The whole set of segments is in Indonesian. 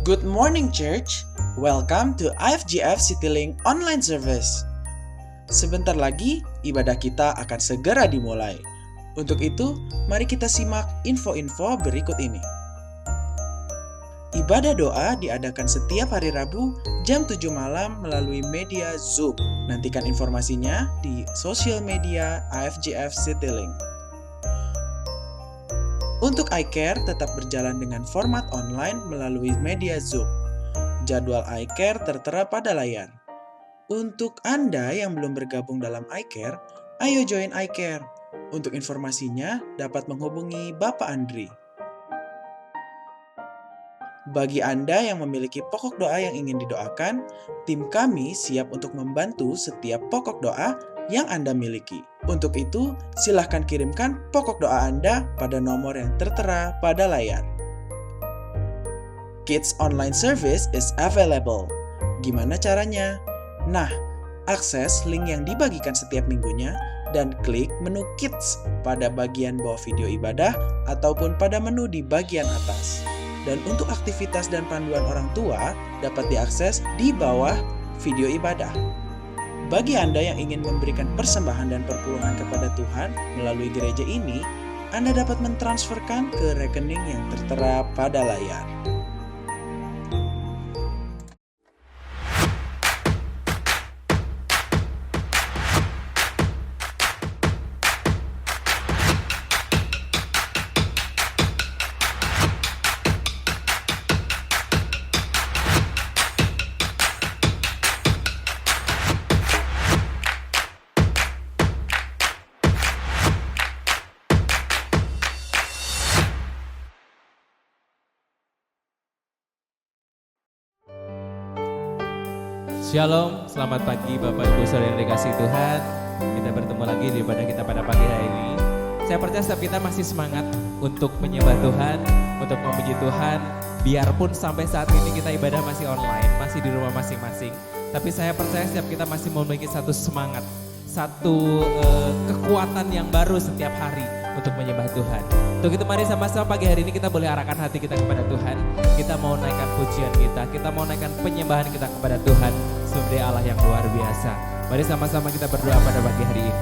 Good morning, church. Welcome to IFGF CityLink online service. Sebentar lagi, ibadah kita akan segera dimulai. Untuk itu, mari kita simak info-info berikut ini. Ibadah doa diadakan setiap hari Rabu jam 7 malam melalui media Zoom. Nantikan informasinya di sosial media IFGF CityLink. Untuk iCare tetap berjalan dengan format online melalui media Zoom. Jadwal iCare tertera pada layar. Untuk Anda yang belum bergabung dalam iCare, ayo join iCare. Untuk informasinya dapat menghubungi Bapak Andri. Bagi Anda yang memiliki pokok doa yang ingin didoakan, tim kami siap untuk membantu setiap pokok doa yang Anda miliki. Untuk itu, silahkan kirimkan pokok doa Anda pada nomor yang tertera pada layar. Kids Online Service is available. Gimana caranya? Nah, akses link yang dibagikan setiap minggunya dan klik menu Kids pada bagian bawah video ibadah ataupun pada menu di bagian atas. Dan untuk aktivitas dan panduan orang tua dapat diakses di bawah video ibadah. Bagi Anda yang ingin memberikan persembahan dan perpuluhan kepada Tuhan melalui gereja ini, Anda dapat mentransferkan ke rekening yang tertera pada layar. Shalom, selamat pagi Bapak Ibu Saudara yang dikasihi Tuhan. Kita bertemu lagi di ibadah kita pada pagi hari ini. Saya percaya setiap kita masih semangat untuk menyembah Tuhan, untuk memuji Tuhan. Biarpun sampai saat ini kita ibadah masih online, masih di rumah masing-masing. Tapi saya percaya setiap kita masih memiliki satu semangat, satu kekuatan yang baru setiap hari untuk menyembah Tuhan. Untuk itu mari sama-sama pagi hari ini kita boleh arahkan hati kita kepada Tuhan. Kita mau naikkan pujian kita mau naikkan penyembahan kita kepada Tuhan sebagai Allah yang luar biasa. Mari sama-sama kita berdoa pada pagi hari ini.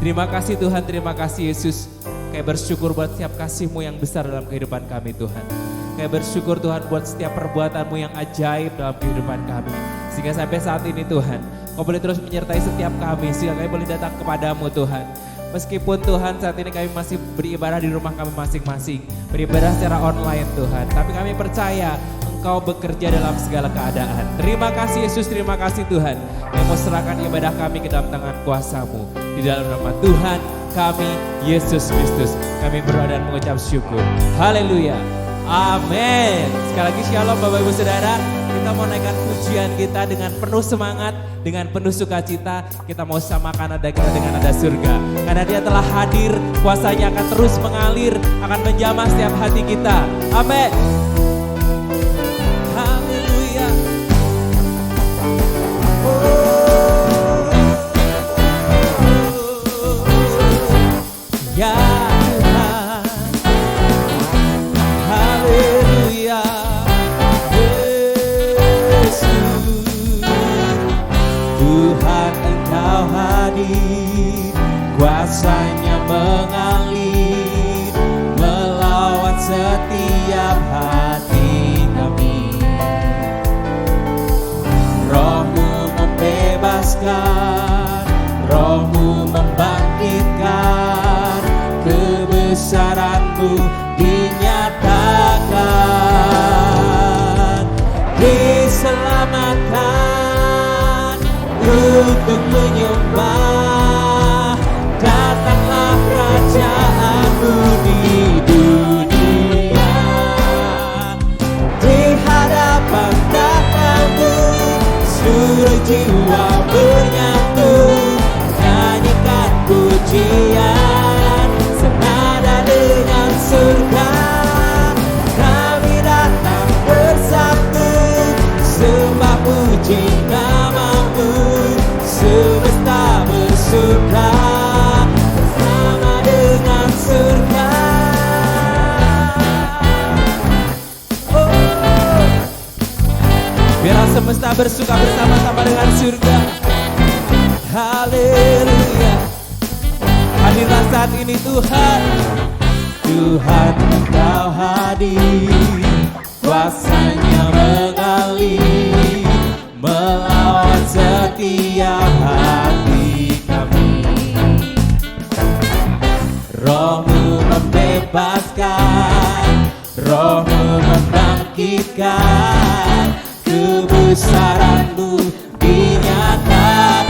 Terima kasih Tuhan, terima kasih Yesus. Kayak bersyukur buat setiap kasih-Mu yang besar dalam kehidupan kami Tuhan. Kayak bersyukur Tuhan buat setiap perbuatan-Mu yang ajaib dalam kehidupan kami. Sehingga sampai saat ini Tuhan, Kau boleh terus menyertai setiap kami. Sehingga kami boleh datang kepadamu Tuhan. Meskipun Tuhan saat ini kami masih beribadah di rumah kami masing-masing. Beribadah secara online Tuhan. Tapi kami percaya Engkau bekerja dalam segala keadaan. Terima kasih Yesus, terima kasih Tuhan. Kami mau serahkan ibadah kami ke dalam tangan kuasa-Mu. Di dalam nama Tuhan kami, Yesus Kristus. Kami berdoa dan mengucap syukur. Haleluya. Amin. Sekali lagi shalom Bapak Ibu Saudara. Kita mau naikkan pujian kita dengan penuh semangat, dengan penuh sukacita. Kita mau samakan nada kita dengan nada surga. Karena Dia telah hadir, kuasanya akan terus mengalir, akan menjamah setiap hati kita. Amin. Haleluya. Ya Tuhan. Haleluya. Tuhan Engkau hadir, kuasanya mengalir, melawat setiap hati kami. Roh-Mu membebaskan, Roh-Mu membangkitkan, kebesaran-Mu dinyatakan, diselamatkan untuk menyembah. Datanglah kerajaan-Mu di dunia. Di hadapan tahta-Mu seluruh jiwa menyatu, nyanyikan pujian senada dengan surga. Kami datang bersatu, sembah puji nama-Mu, semesta bersatu. semesta bersuka bersama-sama dengan surga. Haleluya. Hadirlah saat ini Tuhan. Tuhan Engkau hadir, kuasanya mengalir, melawan setiap hati kami. Roh-Mu membebaskan, Roh-Mu membangkitkan, kebesaran-Mu dinyatakan,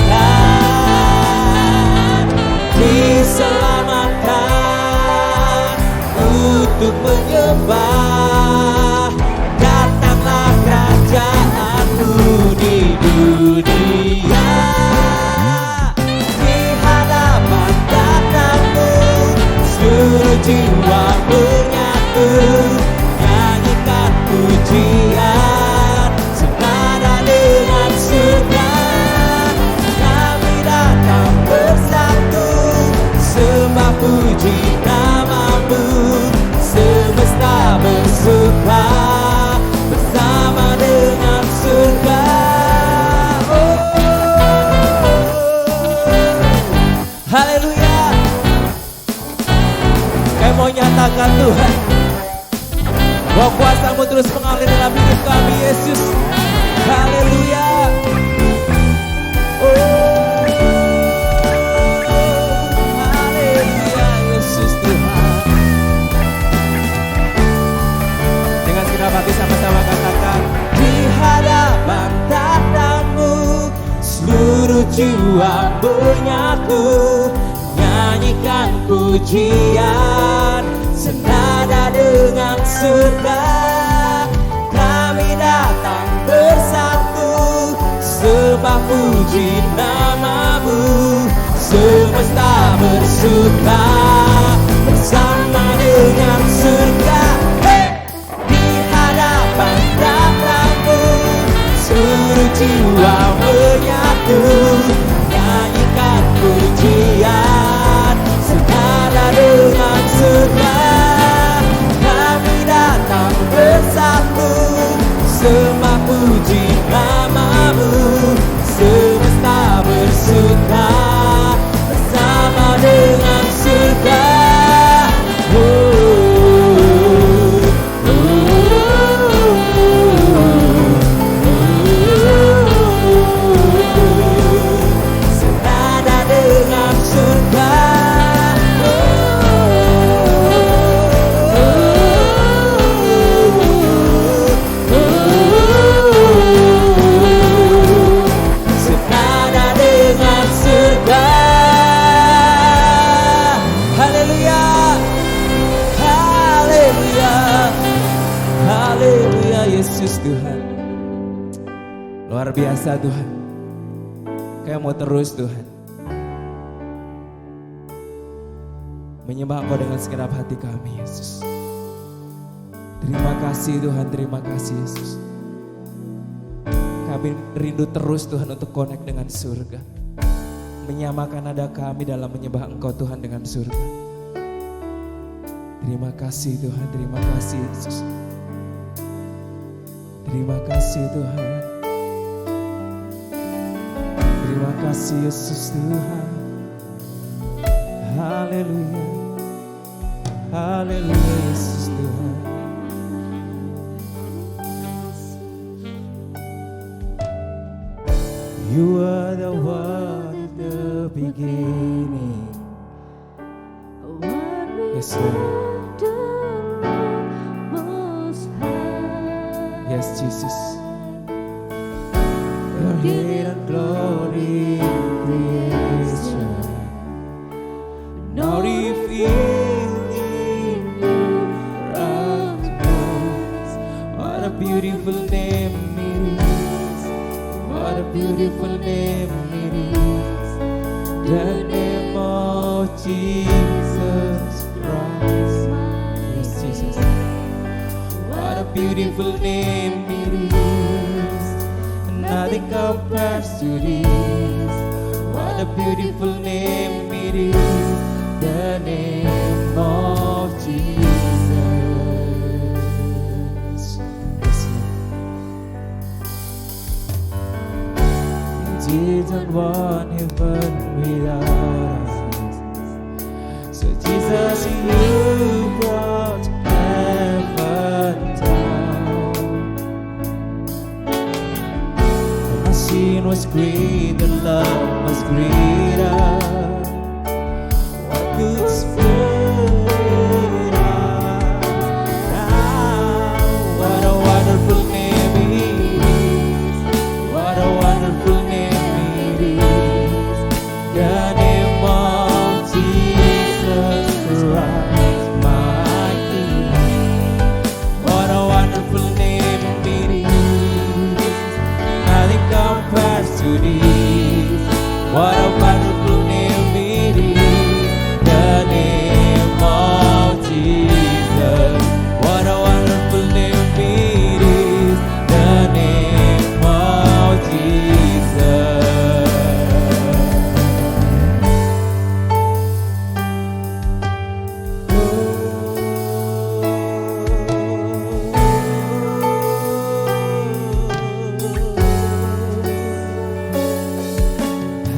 diselamatkan untuk menyembah. Datanglah kerajaan-Mu di dunia, di hadapan datang-Mu seluruh jiwa menyatu, nyanyikan pujian senada dengan surga. Kami datang bersatu, sembah puji nama-Mu, semesta bersuka bersama dengan surga. Haleluya. Kami mau nyatakan Tuhan bahwa kuasa-Mu terus mengalir dalam hidup kami, Yesus. Haleluya. Haleluya, Yesus Tuhan. Dengan segenap hati sama-sama katakan, di hadapan tatamu seluruh jiwa menyatu, nyanyikan pujian senada dengan surga. Kami datang bersatu, sembah puji nama-Mu, semesta bersuka bersama dengan surga. Hey! Di hadapan datang-Mu seluruh jiwa menyatu, nyanyikan pujian senada dengan surga. Kami datang bersatu, sembah puji nama-Mu, semesta bersuka bersama dengan surga. Senada dengan surga. Senada dengan surga. Haleluya. Haleluya. Haleluya, Yesus Tuhan. Luar biasa Tuhan. Kayak mau terus Tuhan menyembah Engkau dengan segenap hati kami, Yesus. Terima kasih Tuhan, terima kasih Yesus. Kami rindu terus Tuhan untuk connect dengan surga, menyamakan nada kami dalam menyembah Engkau Tuhan dengan surga. Terima kasih Tuhan, terima kasih Yesus. Terima kasih Tuhan. Terima kasih Yesus Tuhan. Haleluya. Haleluya Yesus Tuhan. You are the one at the beginning. Yes Lord. Yes Jesus. Your hidden glory in creation, now revealed in your utmost. What a beautiful name it is. What a beautiful name it is. The name of Jesus Christ. Yes, Jesus. What a beautiful name it is. Nothing compares to this. What a beautiful name it is. The name of Jesus. Yes, Lord. don't want heaven without us. So Jesus, you brought heaven down. And my sin was great, the love was greater. What could split us now? What a wonderful name it is. What a wonderful name it is. The name of Jesus Christ, my King. What a wonderful name it is. Nothing compares to this. What a wonderful name it is. The name of Jesus. What a wonderful name it is. The name of Jesus.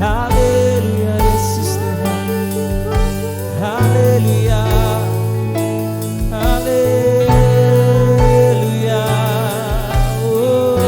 Hallelujah, this is the Hallelujah, Hallelujah. Oh,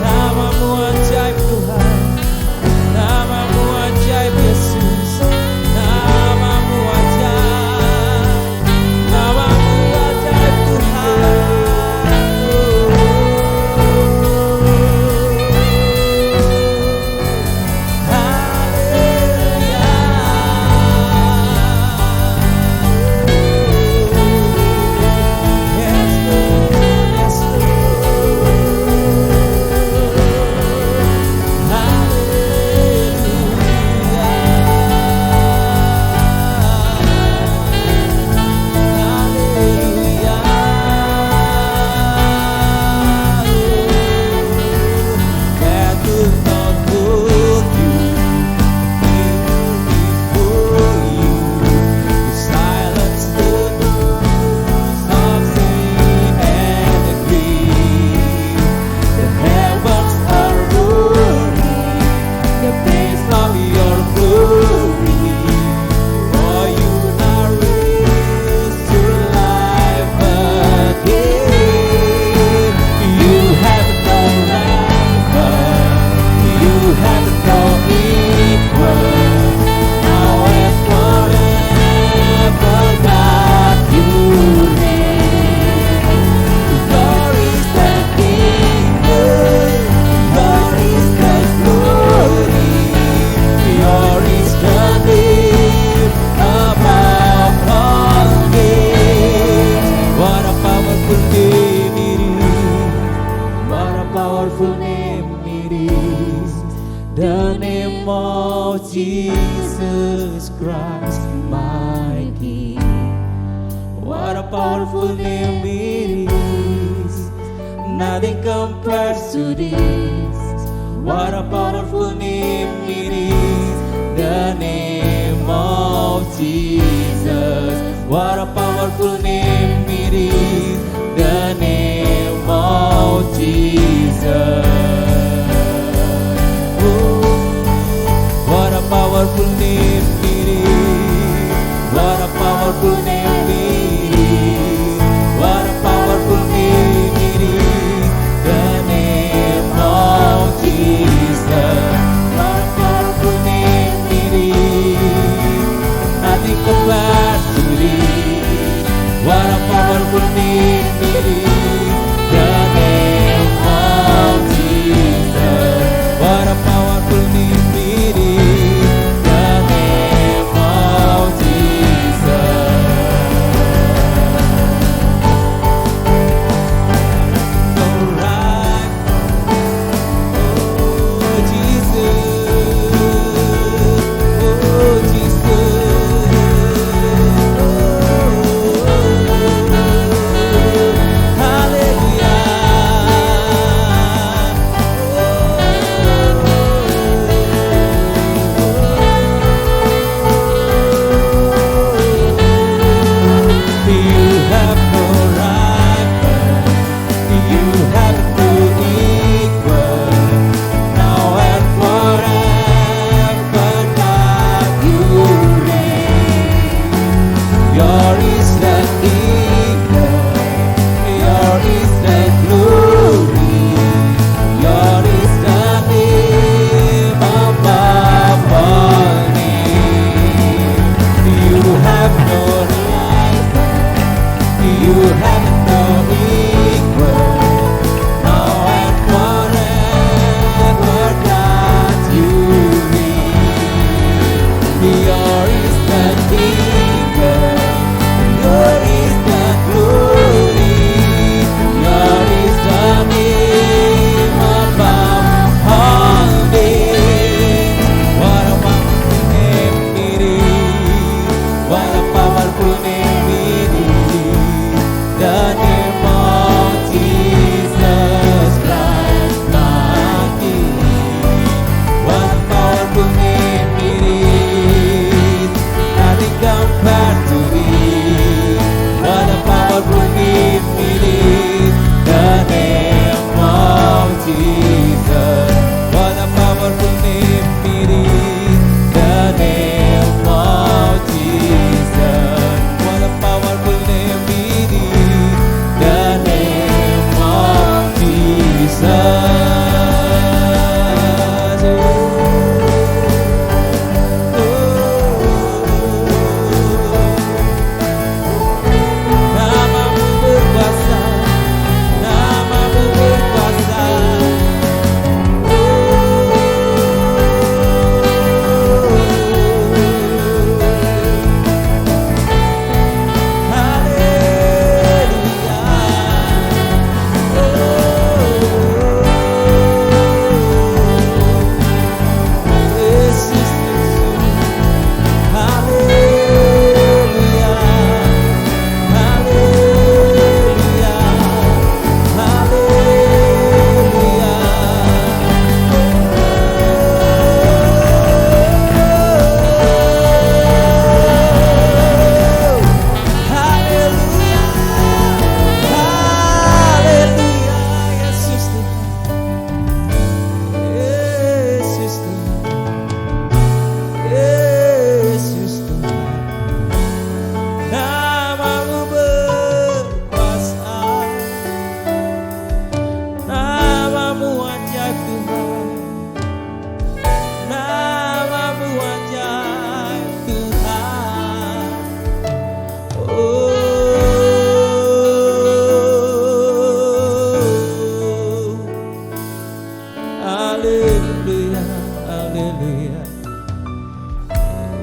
Namamu ajaib Tuhan, namamu ajaib Yesus, namamu ajaib Jesus Christ, my King. What a powerful name it is. Nothing compares to this. What a powerful name it is. The name of Jesus. What a powerful name it is. The name of Jesus. What a powerful name it is. What a powerful name it is. What a powerful name it is. The name of Jesus. What a powerful name it is. Nothing compares to this. What a powerful name it is. The name of Jesus. haleluya.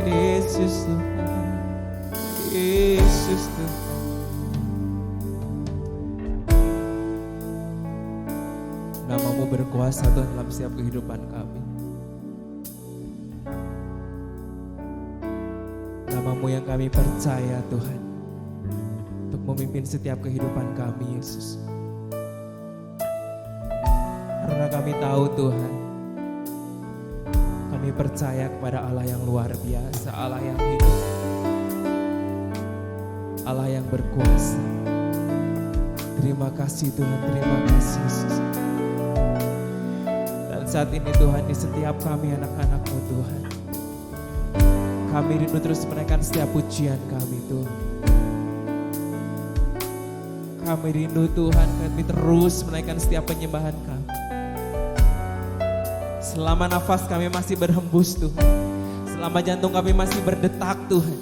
Yesus Tuhan, Yesus Tuhan. Namamu berkuasa Tuhan dalam setiap kehidupan kami. Namamu yang kami percaya Tuhan, untuk memimpin setiap kehidupan kami Yesus. Karena kami tahu Tuhan, kami percaya kepada Allah yang luar biasa, Allah yang hidup, Allah yang berkuasa. Terima kasih Tuhan, terima kasih Yesus. Dan saat ini Tuhan, di setiap kami anak-anak-Mu Tuhan, kami rindu terus menaikkan setiap pujian kami Tuhan. Kami rindu Tuhan, kami terus menaikkan setiap penyembahan kami. Selama nafas kami masih berhembus Tuhan, selama jantung kami masih berdetak Tuhan,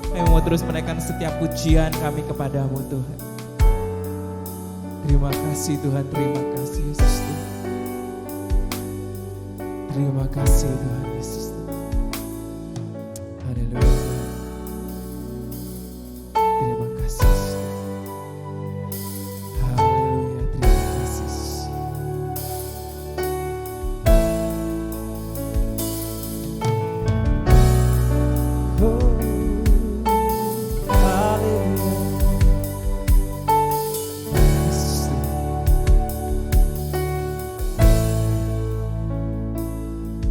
kami mau terus menaikkan setiap pujian kami kepadamu Tuhan. Terima kasih Tuhan, terima kasih Yesus Tuhan. Terima kasih Tuhan Yesus Tuhan. Haleluya. Terima kasih Yesus Tuhan. Haleluya, terima kasih Yesus. Oh, haleluya. Yesus Tuhan.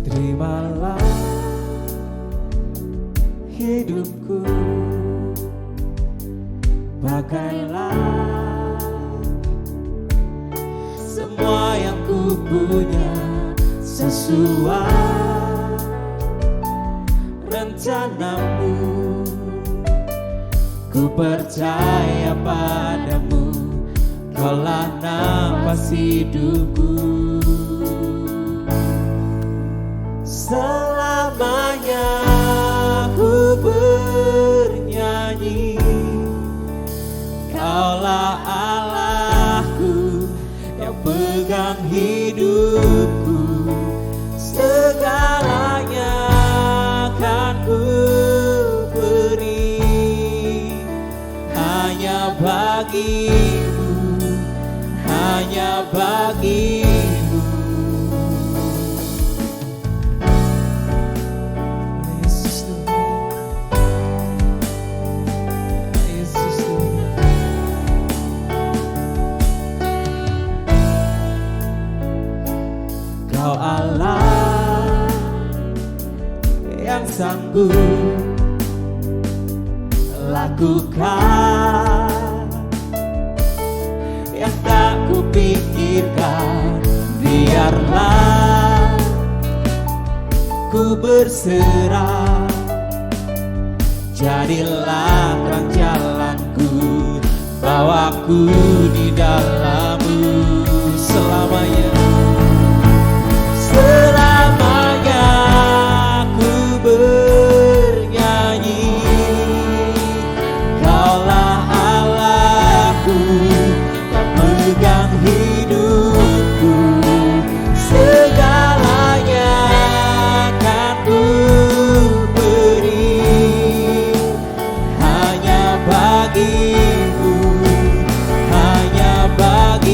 Terimalah hidupku, pakailah semua yang ku punya sesuai rencanamu. Ku percaya padamu, kaulah nafas hidupku. Selamanya ku bernyanyi, kaulah Allahku yang pegang hidupku. Segalanya akan ku beri, hanya bagimu, hanya bagimu. Yesus Tuhan, Yesus Tuhan. Kau Allah yang sanggup lakukan yang tak kupikirkan. Biarlah ku berserah, jadilah terang jalanku, bawaku di dalammu selamanya. Selamanya ku bernyanyi, kaulah Allahku yang pegang hidupku. Segalanya akan ku beri, hanya bagimu, hanya bagimu.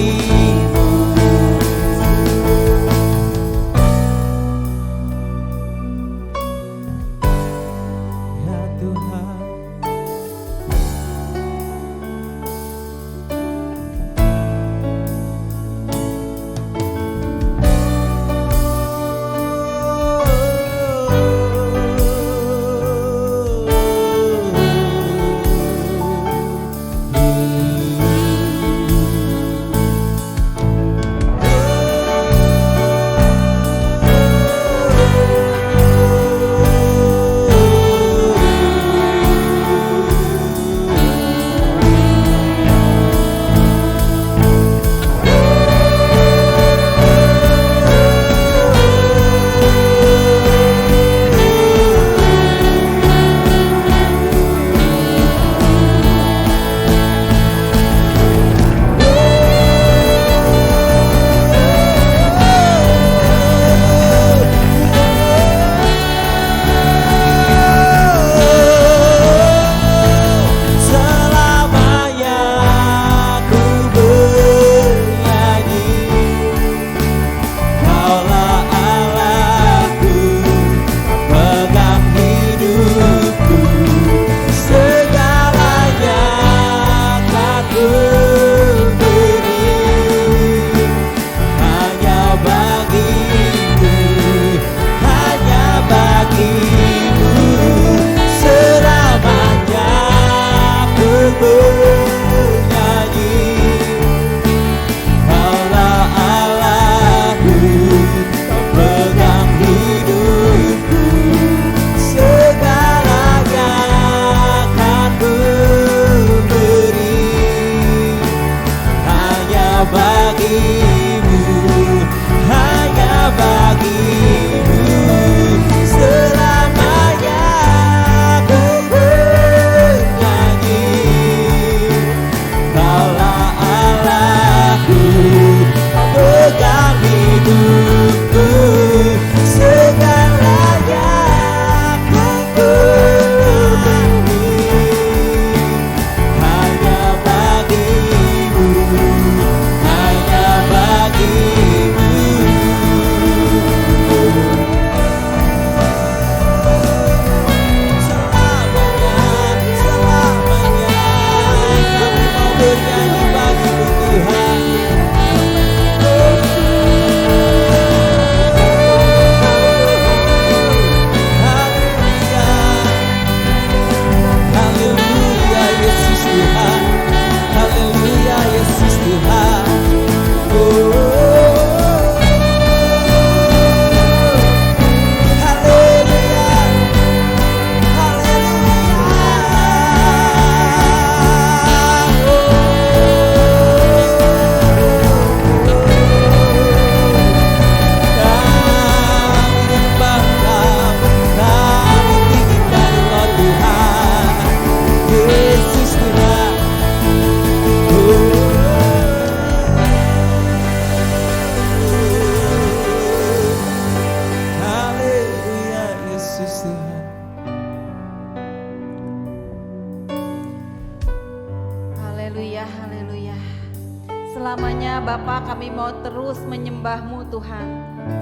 mau terus menyembah-Mu Tuhan.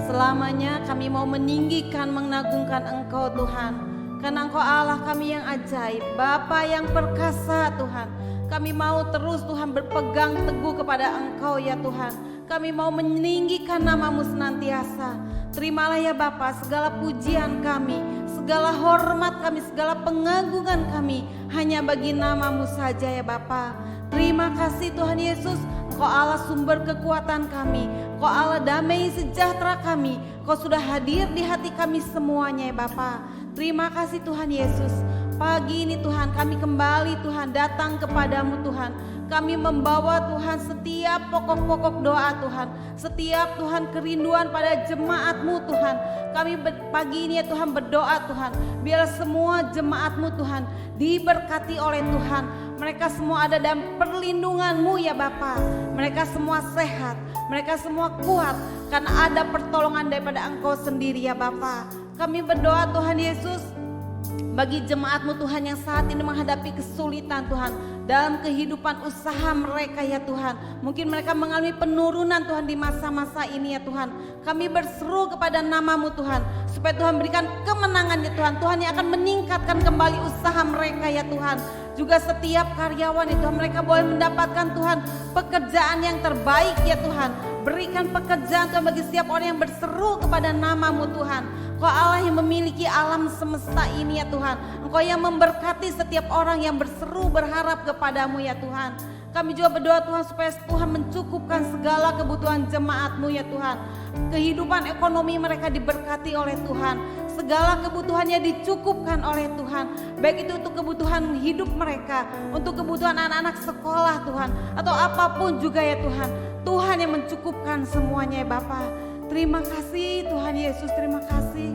Selamanya kami mau meninggikan, mengagungkan Engkau Tuhan. Karena Engkau Allah kami yang ajaib, Bapa yang perkasa Tuhan. Kami mau terus Tuhan berpegang teguh kepada Engkau ya Tuhan. Kami mau meninggikan nama-Mu senantiasa. Terimalah ya Bapa segala pujian kami, segala hormat kami, segala pengagungan kami hanya bagi nama-Mu saja ya Bapa. Terima kasih Tuhan Yesus, Engkau Allah sumber kekuatan kami, Engkau Allah damai sejahtera kami, Engkau sudah hadir di hati kami semuanya ya Bapa. Terima kasih Tuhan Yesus. Pagi ini Tuhan kami kembali Tuhan datang kepadamu Tuhan. Kami membawa Tuhan setiap pokok-pokok doa Tuhan. Setiap Tuhan kerinduan pada jemaat-Mu Tuhan. Kami pagi ini ya Tuhan berdoa Tuhan. Biar semua jemaat-Mu Tuhan diberkati oleh Tuhan. Mereka semua ada dalam perlindungan-Mu ya Bapa. Mereka semua sehat. Mereka semua kuat. Karena ada pertolongan daripada Engkau sendiri ya Bapa. Kami berdoa Tuhan Yesus. Bagi jemaat-Mu Tuhan yang saat ini menghadapi kesulitan Tuhan dalam kehidupan usaha mereka ya Tuhan. Mungkin mereka mengalami penurunan Tuhan di masa-masa ini ya Tuhan. Kami berseru kepada nama-Mu Tuhan supaya Tuhan berikan kemenangan ya Tuhan. Tuhan yang akan meningkatkan kembali usaha mereka ya Tuhan. Juga setiap karyawan itu mereka boleh mendapatkan Tuhan pekerjaan yang terbaik ya Tuhan. Berikan pekerjaan Tuhan bagi setiap orang yang berseru kepada nama-Mu Tuhan. Engkau Allah yang memiliki alam semesta ini ya Tuhan. Engkau yang memberkati setiap orang yang berseru berharap kepadamu ya Tuhan. Kami juga berdoa Tuhan supaya Tuhan mencukupkan segala kebutuhan jemaat-Mu ya Tuhan. Kehidupan ekonomi mereka diberkati oleh Tuhan. Segala kebutuhannya dicukupkan oleh Tuhan. Baik itu untuk kebutuhan hidup mereka, untuk kebutuhan anak-anak sekolah Tuhan, atau apapun juga ya Tuhan. Tuhan yang mencukupkan semuanya ya Bapa. Terima kasih Tuhan Yesus, terima kasih.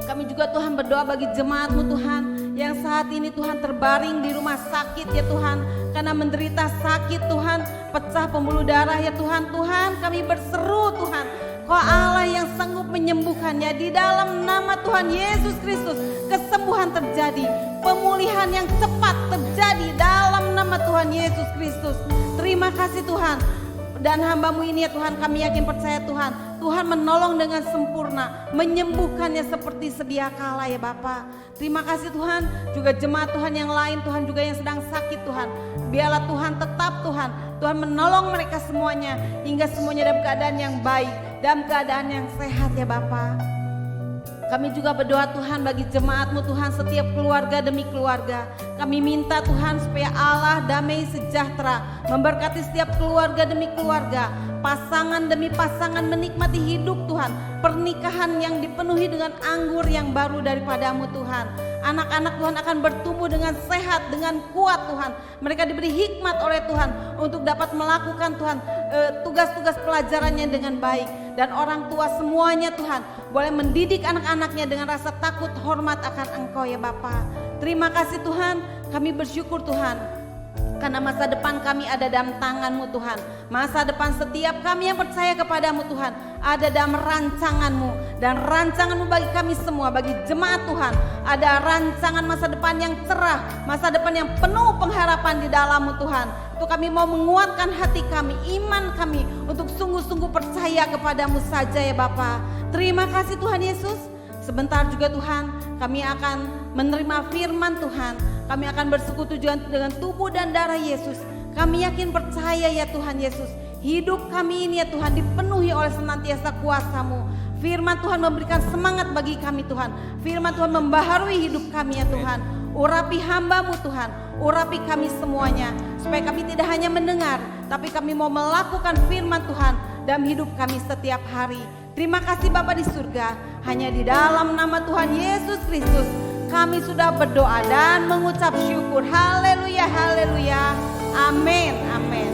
Kami juga Tuhan berdoa bagi jemaat-Mu Tuhan yang saat ini Tuhan terbaring di rumah sakit ya Tuhan. Karena menderita sakit Tuhan, pecah pembuluh darah ya Tuhan. Tuhan kami berseru Tuhan, Kau Allah yang sanggup menyembuhkannya. Di dalam nama Tuhan Yesus Kristus kesembuhan terjadi, pemulihan yang cepat terjadi dalam nama Tuhan Yesus Kristus. Terima kasih Tuhan. Dan hamba-Mu ini ya Tuhan, kami yakin percaya Tuhan, Tuhan menolong dengan sempurna, menyembuhkannya seperti sedia kala ya Bapa. Terima kasih Tuhan. Juga jemaat Tuhan yang lain Tuhan juga yang sedang sakit Tuhan, biarlah Tuhan tetap Tuhan menolong mereka semuanya hingga semuanya dalam keadaan yang baik, dalam keadaan yang sehat ya Bapa. Kami juga berdoa Tuhan bagi jemaat-Mu Tuhan, setiap keluarga demi keluarga. Kami minta Tuhan supaya Allah damai sejahtera memberkati setiap keluarga demi keluarga, pasangan demi pasangan menikmati hidup Tuhan, pernikahan yang dipenuhi dengan anggur yang baru daripada-Mu Tuhan. Anak-anak Tuhan akan bertumbuh dengan sehat, dengan kuat Tuhan. Mereka diberi hikmat oleh Tuhan untuk dapat melakukan Tuhan tugas-tugas pelajarannya dengan baik. Dan orang tua semuanya Tuhan boleh mendidik anak-anaknya dengan rasa takut hormat akan Engkau ya Bapa. Terima kasih Tuhan, kami bersyukur Tuhan. Karena masa depan kami ada dalam tangan-Mu Tuhan. Masa depan setiap kami yang percaya kepadamu Tuhan ada dalam rancangan-Mu. Dan rancangan-Mu bagi kami semua, bagi jemaat Tuhan, ada rancangan masa depan yang cerah, masa depan yang penuh pengharapan di dalam-Mu Tuhan. Itu kami mau menguatkan hati kami, iman kami untuk sungguh-sungguh percaya kepadamu saja ya Bapa. Terima kasih Tuhan Yesus. Sebentar juga Tuhan kami akan menerima firman Tuhan. Kami akan bersekutu dengan tubuh dan darah Yesus. Kami yakin percaya ya Tuhan Yesus. Hidup kami ini ya Tuhan dipenuhi oleh senantiasa kuasa-Mu. Firman Tuhan memberikan semangat bagi kami Tuhan. Firman Tuhan membaharui hidup kami ya Tuhan. Urapi hamba-Mu Tuhan. Urapi kami semuanya. Supaya kami tidak hanya mendengar, tapi kami mau melakukan firman Tuhan dalam hidup kami setiap hari. Terima kasih Bapa di surga. Hanya di dalam nama Tuhan Yesus Kristus kami sudah berdoa dan mengucap syukur. Haleluya, haleluya. Amin, amin.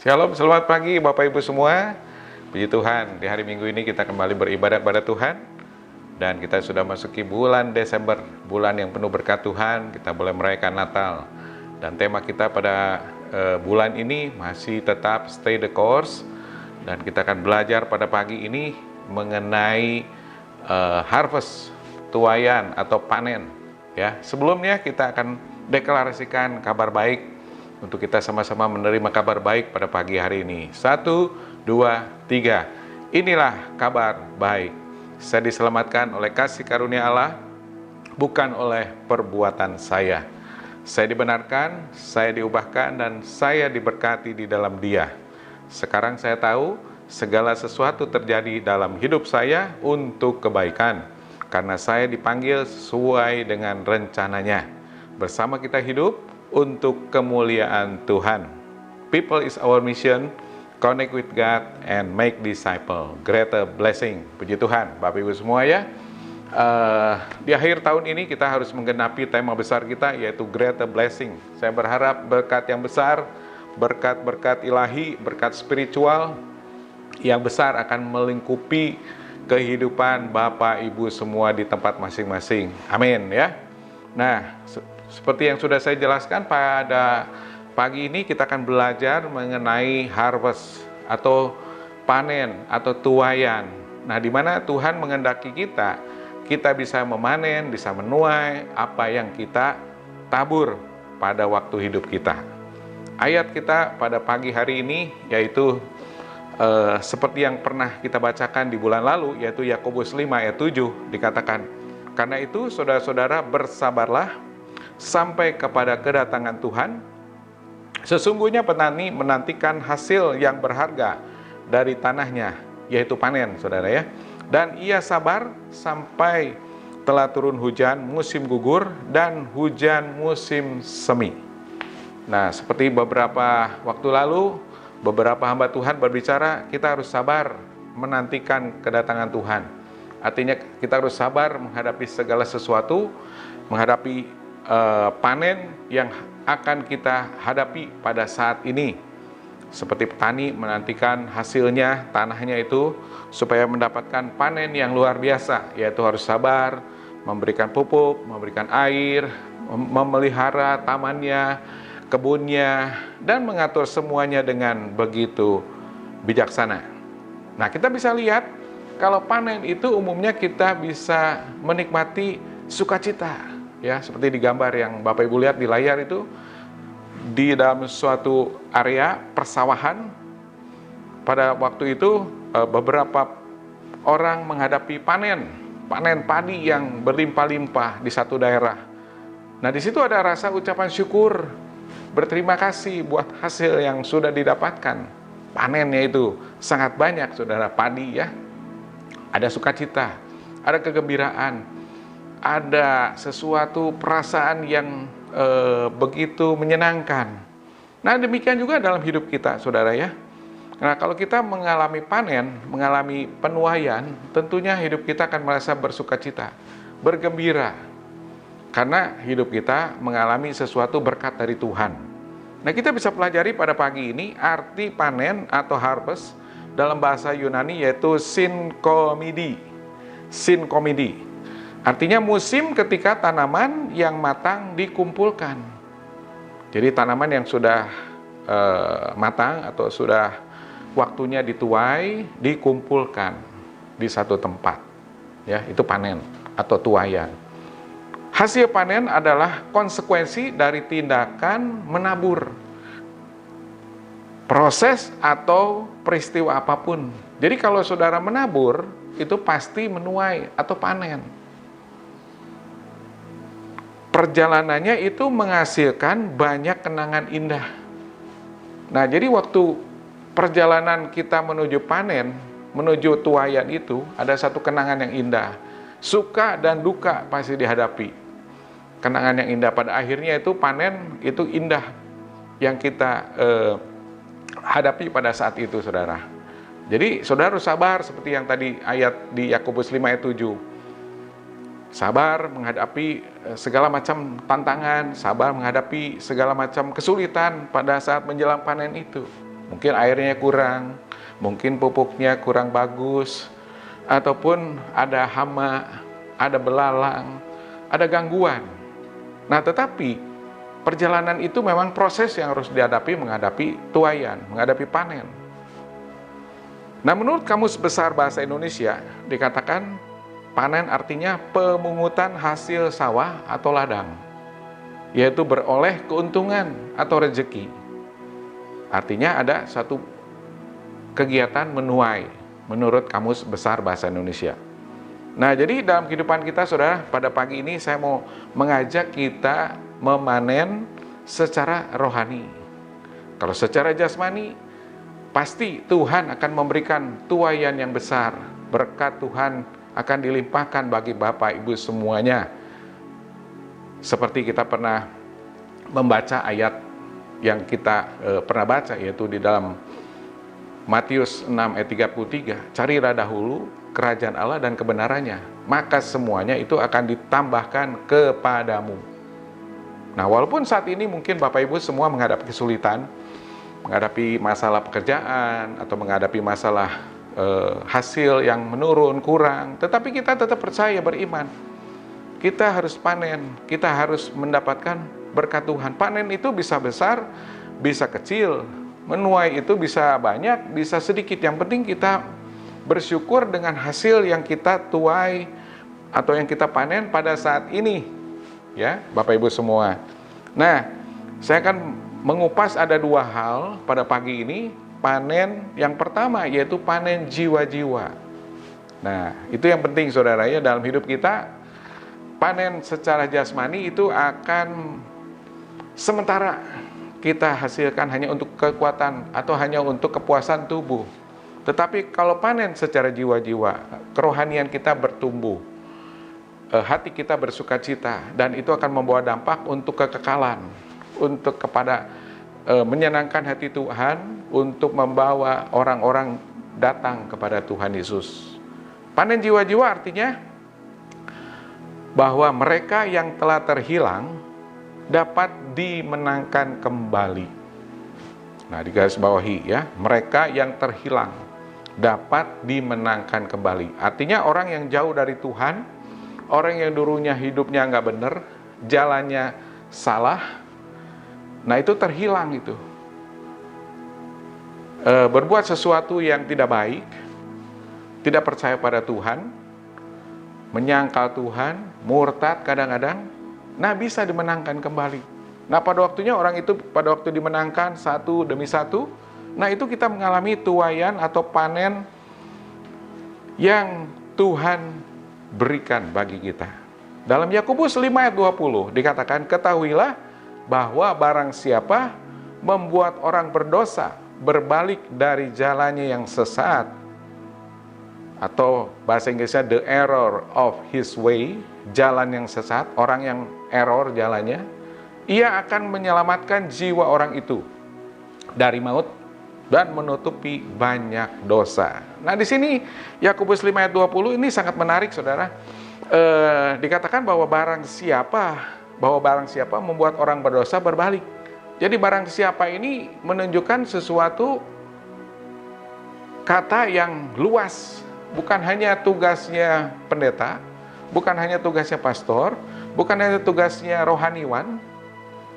Shalom, selamat pagi Bapak Ibu semua. Puji Tuhan, di hari Minggu ini kita kembali beribadah kepada Tuhan. Dan kita sudah masuki bulan Desember, bulan yang penuh berkat Tuhan. Kita boleh merayakan Natal. Dan tema kita pada bulan ini masih tetap stay the course. Dan kita akan belajar pada pagi ini mengenai harvest, tuaian atau panen. Ya, sebelumnya kita akan deklarasikan kabar baik untuk kita sama-sama menerima kabar baik pada pagi hari ini. 1, 2, 3. Inilah kabar baik. Saya diselamatkan oleh kasih karunia Allah, bukan oleh perbuatan saya. Saya dibenarkan, saya diubahkan, dan saya diberkati di dalam Dia. Sekarang saya tahu segala sesuatu terjadi dalam hidup saya untuk kebaikan, karena saya dipanggil sesuai dengan rencananya. Bersama kita hidup untuk kemuliaan Tuhan. People is our mission, connect with God and make disciple, greater blessing. Puji Tuhan, Bapak Ibu semua ya. Di akhir tahun ini kita harus menggenapi tema besar kita, yaitu greater blessing. Saya berharap berkat yang besar, berkat-berkat ilahi, berkat spiritual yang besar akan melingkupi kehidupan Bapak Ibu semua di tempat masing-masing. Amin ya. Nah, seperti yang sudah saya jelaskan, pada pagi ini kita akan belajar mengenai harvest atau panen atau tuaian. Nah, di mana Tuhan menghendaki kita bisa memanen, bisa menuai apa yang kita tabur pada waktu hidup kita. Ayat kita pada pagi hari ini yaitu seperti yang pernah kita bacakan di bulan lalu, yaitu Yakobus 5 ayat 7, dikatakan, "Karena itu saudara-saudara bersabarlah sampai kepada kedatangan Tuhan. Sesungguhnya petani menantikan hasil yang berharga dari tanahnya, yaitu panen, saudara ya. Dan ia sabar sampai telah turun hujan musim gugur dan hujan musim semi." Nah, seperti beberapa waktu lalu, beberapa hamba Tuhan berbicara, kita harus sabar menantikan kedatangan Tuhan. Artinya kita harus sabar menghadapi segala sesuatu, menghadapi panen yang akan kita hadapi pada saat ini. Seperti petani menantikan hasilnya, tanahnya itu, supaya mendapatkan panen yang luar biasa, yaitu harus sabar, memberikan pupuk, memberikan air, memelihara tamannya, kebunnya, dan mengatur semuanya dengan begitu bijaksana. Nah, kita bisa lihat, kalau panen itu umumnya kita bisa menikmati sukacita. Ya, seperti di gambar yang Bapak Ibu lihat di layar itu, di dalam suatu area persawahan, pada waktu itu beberapa orang menghadapi panen padi yang berlimpah-limpah di satu daerah. Nah, di situ ada rasa ucapan syukur, berterima kasih buat hasil yang sudah didapatkan. Panennya itu sangat banyak, saudara, padi ya. Ada sukacita, ada kegembiraan, ada sesuatu perasaan yang begitu menyenangkan. Nah, demikian juga dalam hidup kita, saudara ya. Nah, kalau kita mengalami panen, mengalami penuaian, tentunya hidup kita akan merasa bersukacita, bergembira, karena hidup kita mengalami sesuatu berkat dari Tuhan. Nah, kita bisa pelajari pada pagi ini arti panen atau harvest dalam bahasa Yunani, yaitu synkomidi. Synkomidi artinya musim ketika tanaman yang matang dikumpulkan. Jadi tanaman yang sudah matang atau sudah waktunya dituai, dikumpulkan di satu tempat. Ya, itu panen atau tuaian. Hasil panen adalah konsekuensi dari tindakan menabur. Proses atau peristiwa apapun. Jadi kalau saudara menabur, itu pasti menuai atau panen. Perjalanannya itu menghasilkan banyak kenangan indah. Nah, jadi waktu perjalanan kita menuju panen, menuju tuaian itu, ada satu kenangan yang indah. Suka dan duka pasti dihadapi. Kenangan yang indah pada akhirnya itu panen, itu indah yang kita hadapi pada saat itu, saudara. Jadi, saudara harus sabar seperti yang tadi ayat di Yakobus 5 ayat 7. Sabar menghadapi segala macam tantangan, sabar menghadapi segala macam kesulitan pada saat menjelang panen itu. Mungkin airnya kurang, mungkin pupuknya kurang bagus, ataupun ada hama, ada belalang, ada gangguan. Nah, tetapi perjalanan itu memang proses yang harus dihadapi, menghadapi tuaian, menghadapi panen. Nah, menurut Kamus Besar Bahasa Indonesia dikatakan panen artinya pemungutan hasil sawah atau ladang, yaitu beroleh keuntungan atau rezeki. Artinya ada satu kegiatan menuai menurut Kamus Besar Bahasa Indonesia. Nah, jadi dalam kehidupan kita, saudara, pada pagi ini saya mau mengajak kita memanen secara rohani. Kalau secara jasmani, pasti Tuhan akan memberikan tuaian yang besar. Berkat Tuhan akan dilimpahkan bagi Bapak Ibu semuanya. Seperti kita pernah membaca ayat yang kita pernah baca, yaitu di dalam Matius 6 ayat 33. Carilah dahulu kerajaan Allah dan kebenarannya, maka semuanya itu akan ditambahkan kepadamu. Nah, walaupun saat ini mungkin Bapak Ibu semua menghadapi kesulitan, menghadapi masalah pekerjaan, atau menghadapi masalah hasil yang menurun, kurang, tetapi kita tetap percaya, beriman. Kita harus panen, kita harus mendapatkan berkat Tuhan. Panen itu bisa besar, bisa kecil, menuai itu bisa banyak, bisa sedikit. Yang penting kita bersyukur dengan hasil yang kita tuai atau yang kita panen pada saat ini, ya Bapak Ibu semua. Nah, saya akan mengupas ada dua hal pada pagi ini. Panen yang pertama yaitu panen jiwa-jiwa. Nah, itu yang penting, saudara, ya, dalam hidup kita. Panen secara jasmani itu akan sementara kita hasilkan hanya untuk kekuatan atau hanya untuk kepuasan tubuh. Tetapi kalau panen secara jiwa-jiwa, kerohanian kita bertumbuh, hati kita bersukacita, dan itu akan membawa dampak untuk kekekalan, untuk kepada menyenangkan hati Tuhan, untuk membawa orang-orang datang kepada Tuhan Yesus. Panen jiwa-jiwa artinya bahwa mereka yang telah terhilang dapat dimenangkan kembali. Nah, digarisbawahi, ya, mereka yang terhilang dapat dimenangkan kembali. Artinya orang yang jauh dari Tuhan, orang yang dulunya hidupnya nggak benar, jalannya salah, nah itu terhilang itu. Berbuat sesuatu yang tidak baik, tidak percaya pada Tuhan, menyangkal Tuhan, murtad kadang-kadang, nah bisa dimenangkan kembali. Nah, pada waktunya orang itu pada waktu dimenangkan satu demi satu, nah itu kita mengalami tuaian atau panen yang Tuhan berikan bagi kita. Dalam Yakobus 5 ayat 20 dikatakan, ketahuilah bahwa barang siapa membuat orang berdosa berbalik dari jalannya yang sesat, atau bahasa Inggrisnya the error of his way, jalan yang sesat, orang yang error jalannya, ia akan menyelamatkan jiwa orang itu dari maut dan menutupi banyak dosa. Nah, di sini Yakobus 5 ayat 20 ini sangat menarik, saudara. Dikatakan bahwa barang siapa membuat orang berdosa berbalik. Jadi barang siapa ini menunjukkan sesuatu kata yang luas. Bukan hanya tugasnya pendeta, bukan hanya tugasnya pastor, bukan hanya tugasnya rohaniwan,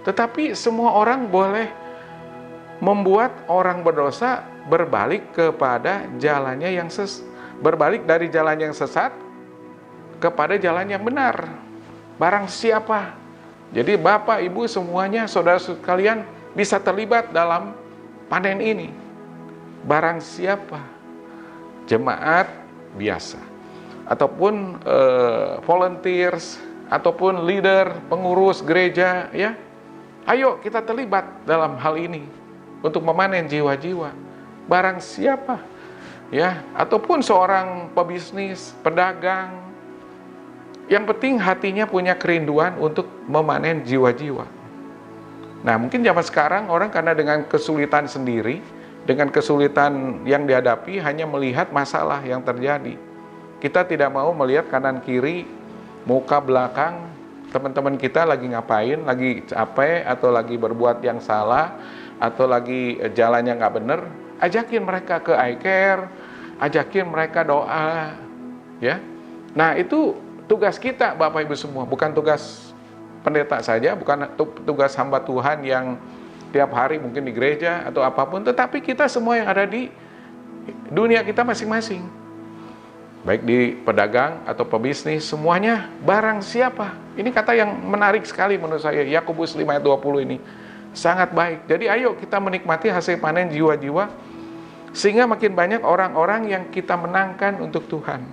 tetapi semua orang boleh membuat orang berdosa berbalik kepada jalannya yang berbalik dari jalan yang sesat kepada jalan yang benar. Barang siapa. Jadi Bapak, Ibu semuanya, saudara sekalian bisa terlibat dalam panen ini. Barang siapa. Jemaat biasa, ataupun volunteers, ataupun leader, pengurus gereja, ya. Ayo kita terlibat dalam hal ini untuk memanen jiwa-jiwa. Barang siapa, ya, ataupun seorang pebisnis, pedagang, yang penting hatinya punya kerinduan untuk memanen jiwa-jiwa. Nah, mungkin zaman sekarang orang karena dengan kesulitan sendiri, dengan kesulitan yang dihadapi, hanya melihat masalah yang terjadi. Kita tidak mau melihat kanan kiri, muka belakang, teman-teman kita lagi ngapain, lagi capek atau lagi berbuat yang salah, atau lagi jalannya nggak bener, ajakin mereka ke iCare, ajakin mereka doa, ya. Nah, itu tugas kita Bapak Ibu semua, bukan tugas pendeta saja, bukan tugas hamba Tuhan yang tiap hari mungkin di gereja atau apapun, tetapi kita semua yang ada di dunia kita masing-masing. Baik di pedagang atau pebisnis, semuanya barang siapa. Ini kata yang menarik sekali menurut saya, Yakobus 5 ayat 20 ini. Sangat baik. Jadi ayo kita menikmati hasil panen jiwa-jiwa, sehingga makin banyak orang-orang yang kita menangkan untuk Tuhan.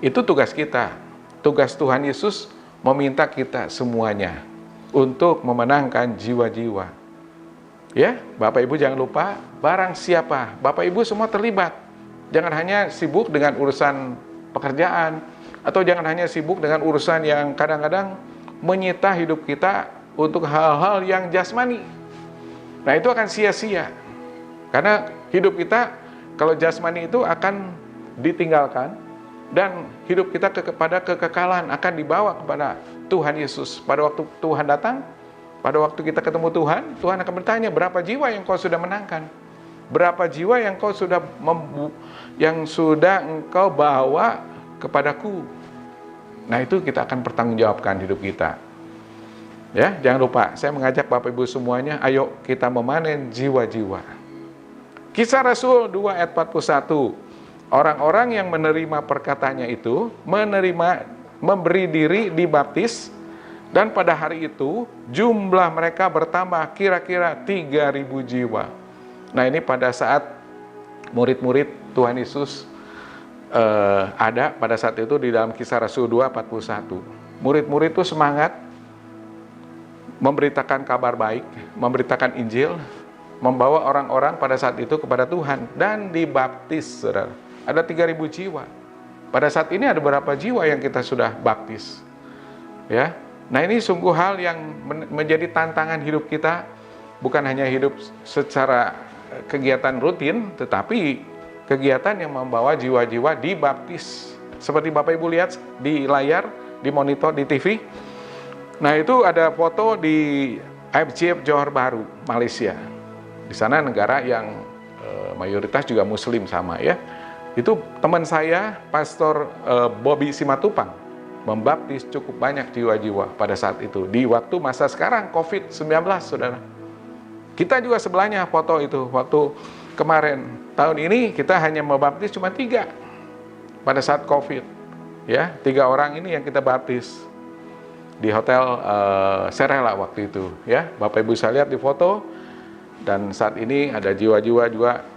Itu tugas kita. Tugas Tuhan Yesus meminta kita semuanya untuk memenangkan jiwa-jiwa. Ya, Bapak Ibu jangan lupa, barang siapa, Bapak Ibu semua terlibat. Jangan hanya sibuk dengan urusan pekerjaan, atau jangan hanya sibuk dengan urusan yang kadang-kadang menyita hidup kita untuk hal-hal yang jasmani. Nah, itu akan sia-sia. Karena hidup kita, kalau jasmani itu akan ditinggalkan, dan hidup kita kepada kekekalan akan dibawa kepada Tuhan Yesus. Pada waktu Tuhan datang, pada waktu kita ketemu Tuhan, Tuhan akan bertanya, berapa jiwa yang kau sudah menangkan? Berapa jiwa yang sudah engkau bawa kepadaku? Nah, itu kita akan pertanggungjawabkan hidup kita. Ya, jangan lupa, saya mengajak Bapak Ibu semuanya, ayo kita memanen jiwa-jiwa. Kisah Rasul 2 ayat 41. Orang-orang yang menerima perkataannya itu, memberi diri dibaptis, dan pada hari itu jumlah mereka bertambah kira-kira 3.000 jiwa. Nah, ini pada saat murid-murid Tuhan Yesus ada pada saat itu di dalam Kisah Rasul 2:41. Murid-murid itu semangat memberitakan kabar baik, memberitakan Injil, membawa orang-orang pada saat itu kepada Tuhan dan dibaptis, saudara. Ada 3.000 jiwa. Pada saat ini ada berapa jiwa yang kita sudah baptis? Ya. Nah, ini sungguh hal yang menjadi tantangan hidup kita, bukan hanya hidup secara kegiatan rutin, tetapi kegiatan yang membawa jiwa-jiwa dibaptis. Seperti Bapak Ibu lihat di layar, di monitor, di TV. Nah, itu ada foto di IFCF Johor Bahru, Malaysia. Di sana negara yang mayoritas juga Muslim sama ya. Itu teman saya, Pastor Bobby Simatupang, membaptis cukup banyak jiwa-jiwa pada saat itu. Di waktu masa sekarang, COVID-19, saudara. Kita juga sebelahnya foto itu, waktu kemarin. Tahun ini kita hanya membaptis cuma 3 pada saat COVID. Ya, 3 orang ini yang kita baptis di Hotel Serela waktu itu. Ya, Bapak Ibu saya lihat di foto, dan saat ini ada jiwa-jiwa juga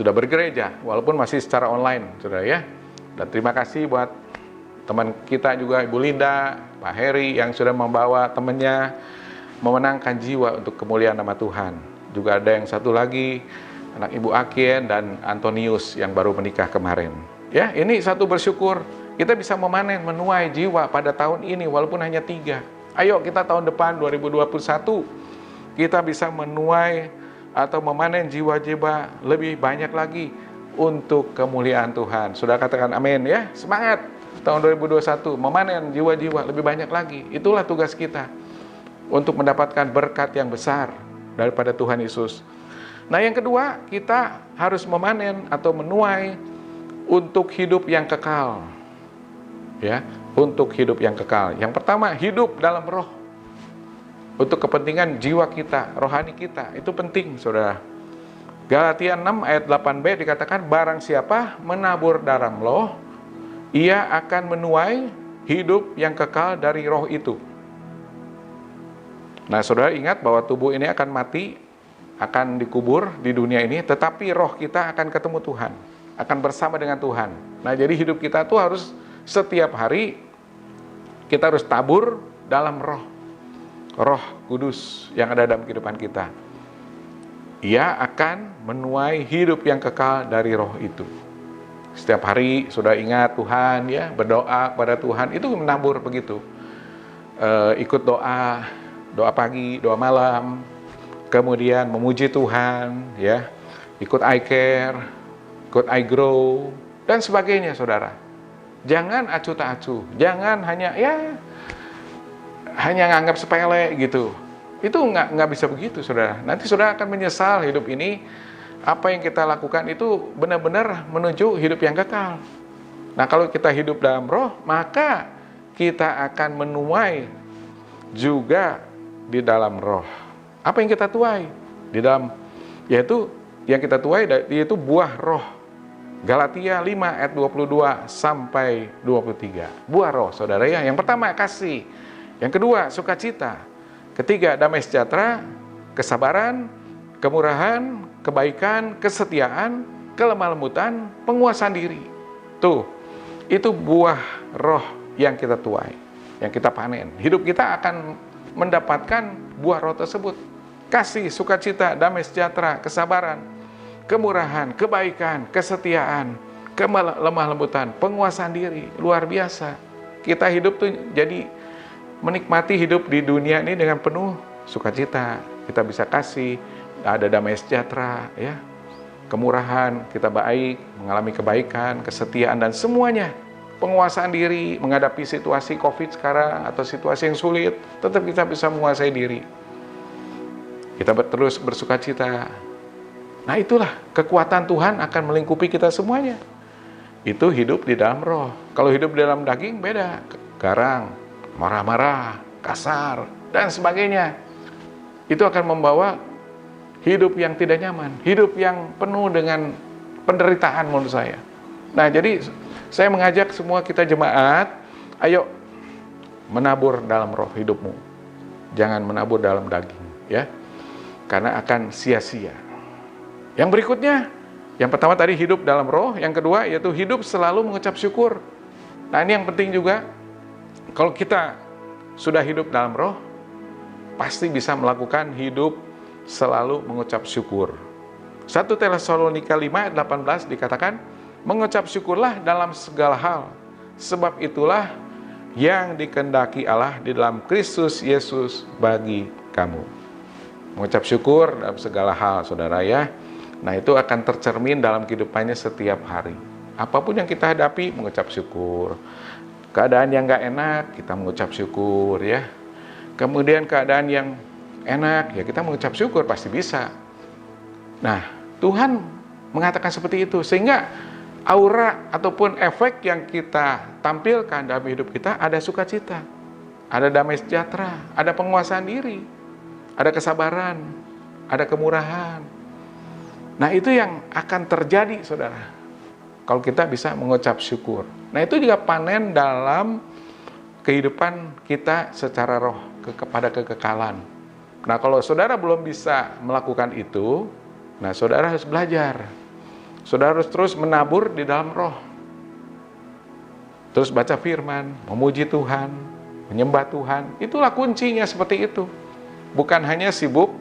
sudah bergereja, walaupun masih secara online, saudara ya. Dan terima kasih buat teman kita juga, Ibu Linda, Pak Heri, yang sudah membawa temannya memenangkan jiwa untuk kemuliaan nama Tuhan. Juga ada yang satu lagi, anak Ibu Akien dan Antonius yang baru menikah kemarin. Ya, ini satu bersyukur kita bisa memanen, menuai jiwa pada tahun ini walaupun hanya 3. Ayo kita tahun depan 2021 kita bisa menuai atau memanen jiwa-jiwa lebih banyak lagi untuk kemuliaan Tuhan. Sudah katakan amin ya. Semangat tahun 2021 memanen jiwa-jiwa lebih banyak lagi. Itulah tugas kita untuk mendapatkan berkat yang besar daripada Tuhan Yesus. Nah, yang kedua, kita harus memanen atau menuai untuk hidup yang kekal. Ya, untuk hidup yang kekal. Yang pertama, hidup dalam roh. Untuk kepentingan jiwa kita, rohani kita, itu penting, saudara. Galatia 6 ayat 8b dikatakan, barang siapa menabur dalam roh, ia akan menuai hidup yang kekal dari roh itu. Nah, saudara ingat bahwa tubuh ini akan mati, akan dikubur di dunia ini, tetapi roh kita akan ketemu Tuhan, akan bersama dengan Tuhan. Nah, jadi hidup kita tuh harus setiap hari kita harus tabur dalam roh kudus yang ada dalam kehidupan kita. Ia akan menuai hidup yang kekal dari roh itu. Setiap hari sudah ingat Tuhan ya, berdoa kepada Tuhan, itu menabur begitu. Ikut doa pagi, doa malam, kemudian memuji Tuhan ya, ikut iCare, ikut iGrow dan sebagainya, saudara. Jangan acuh tak acuh, jangan hanya nganggap sepele gitu. Itu nggak bisa begitu, saudara. Nanti saudara akan menyesal hidup ini. Apa yang kita lakukan itu benar-benar menuju hidup yang kekal. Nah, kalau kita hidup dalam roh, maka kita akan menuai juga di dalam roh. Apa yang kita tuai? Di dalam, yaitu yang kita tuai yaitu buah roh. Galatia 5 ayat 22 sampai 23. Buah roh, saudara ya. Yang pertama kasih, yang kedua sukacita, ketiga damai sejahtera, kesabaran, kemurahan, kebaikan, kesetiaan, kelemah lembutan, penguasaan diri. Tuh, itu buah roh yang kita tuai, yang kita panen. Hidup kita akan mendapatkan buah roh tersebut. Kasih, sukacita, damai sejahtera, kesabaran, kemurahan, kebaikan, kesetiaan, kelemah lembutan, penguasaan diri. Luar biasa. Kita hidup tuh jadi menikmati hidup di dunia ini dengan penuh sukacita. Kita bisa kasih, ada damai sejahtera, ya, kemurahan, kita baik, mengalami kebaikan, kesetiaan, dan semuanya. Penguasaan diri, menghadapi situasi COVID sekarang, atau situasi yang sulit, tetap kita bisa menguasai diri. Kita terus bersukacita. Nah, itulah kekuatan Tuhan akan melingkupi kita semuanya. Itu hidup di dalam roh. Kalau hidup di dalam daging, beda. Garang, marah-marah, kasar, dan sebagainya. Itu akan membawa hidup yang tidak nyaman, hidup yang penuh dengan penderitaan menurut saya. Nah, jadi saya mengajak semua kita jemaat, ayo menabur dalam roh hidupmu. Jangan menabur dalam daging, ya. Karena akan sia-sia. Yang berikutnya, yang pertama tadi hidup dalam roh, yang kedua yaitu hidup selalu mengucap syukur. Nah, ini yang penting juga. Kalau kita sudah hidup dalam roh, pasti bisa melakukan hidup selalu mengucap syukur. 1 Tesalonika 5 ayat 18 dikatakan, mengucap syukurlah dalam segala hal, sebab itulah yang dikehendaki Allah di dalam Kristus Yesus bagi kamu. Mengucap syukur dalam segala hal, saudara ya. Nah, itu akan tercermin dalam kehidupannya setiap hari. Apapun yang kita hadapi, mengucap syukur. Keadaan yang gak enak, kita mengucap syukur, ya. Kemudian keadaan yang enak, ya kita mengucap syukur, pasti bisa. Nah, Tuhan mengatakan seperti itu, sehingga aura ataupun efek yang kita tampilkan dalam hidup kita, ada sukacita, ada damai sejahtera, ada penguasaan diri, ada kesabaran, ada kemurahan. Nah, itu yang akan terjadi, saudara, kalau kita bisa mengucap syukur. Nah, itu juga panen dalam kehidupan kita secara roh, kepada kekekalan. Nah, kalau saudara belum bisa melakukan itu, nah saudara harus belajar. Saudara harus terus menabur di dalam roh. Terus baca firman, memuji Tuhan, menyembah Tuhan. Itulah kuncinya seperti itu. Bukan hanya sibuk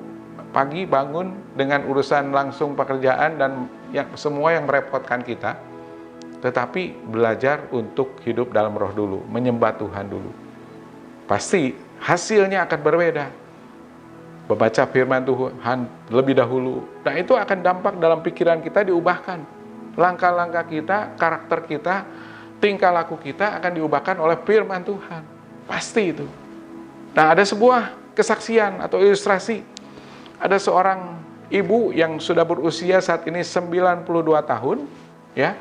pagi bangun dengan urusan langsung pekerjaan dan semua yang merepotkan kita. Tetapi belajar untuk hidup dalam roh dulu, menyembah Tuhan dulu. Pasti hasilnya akan berbeda. Membaca firman Tuhan lebih dahulu. Nah, itu akan dampak dalam pikiran kita diubahkan. Langkah-langkah kita, karakter kita, tingkah laku kita akan diubahkan oleh firman Tuhan. Pasti itu. Nah, ada sebuah kesaksian atau ilustrasi. Ada seorang ibu yang sudah berusia saat ini 92 tahun, ya.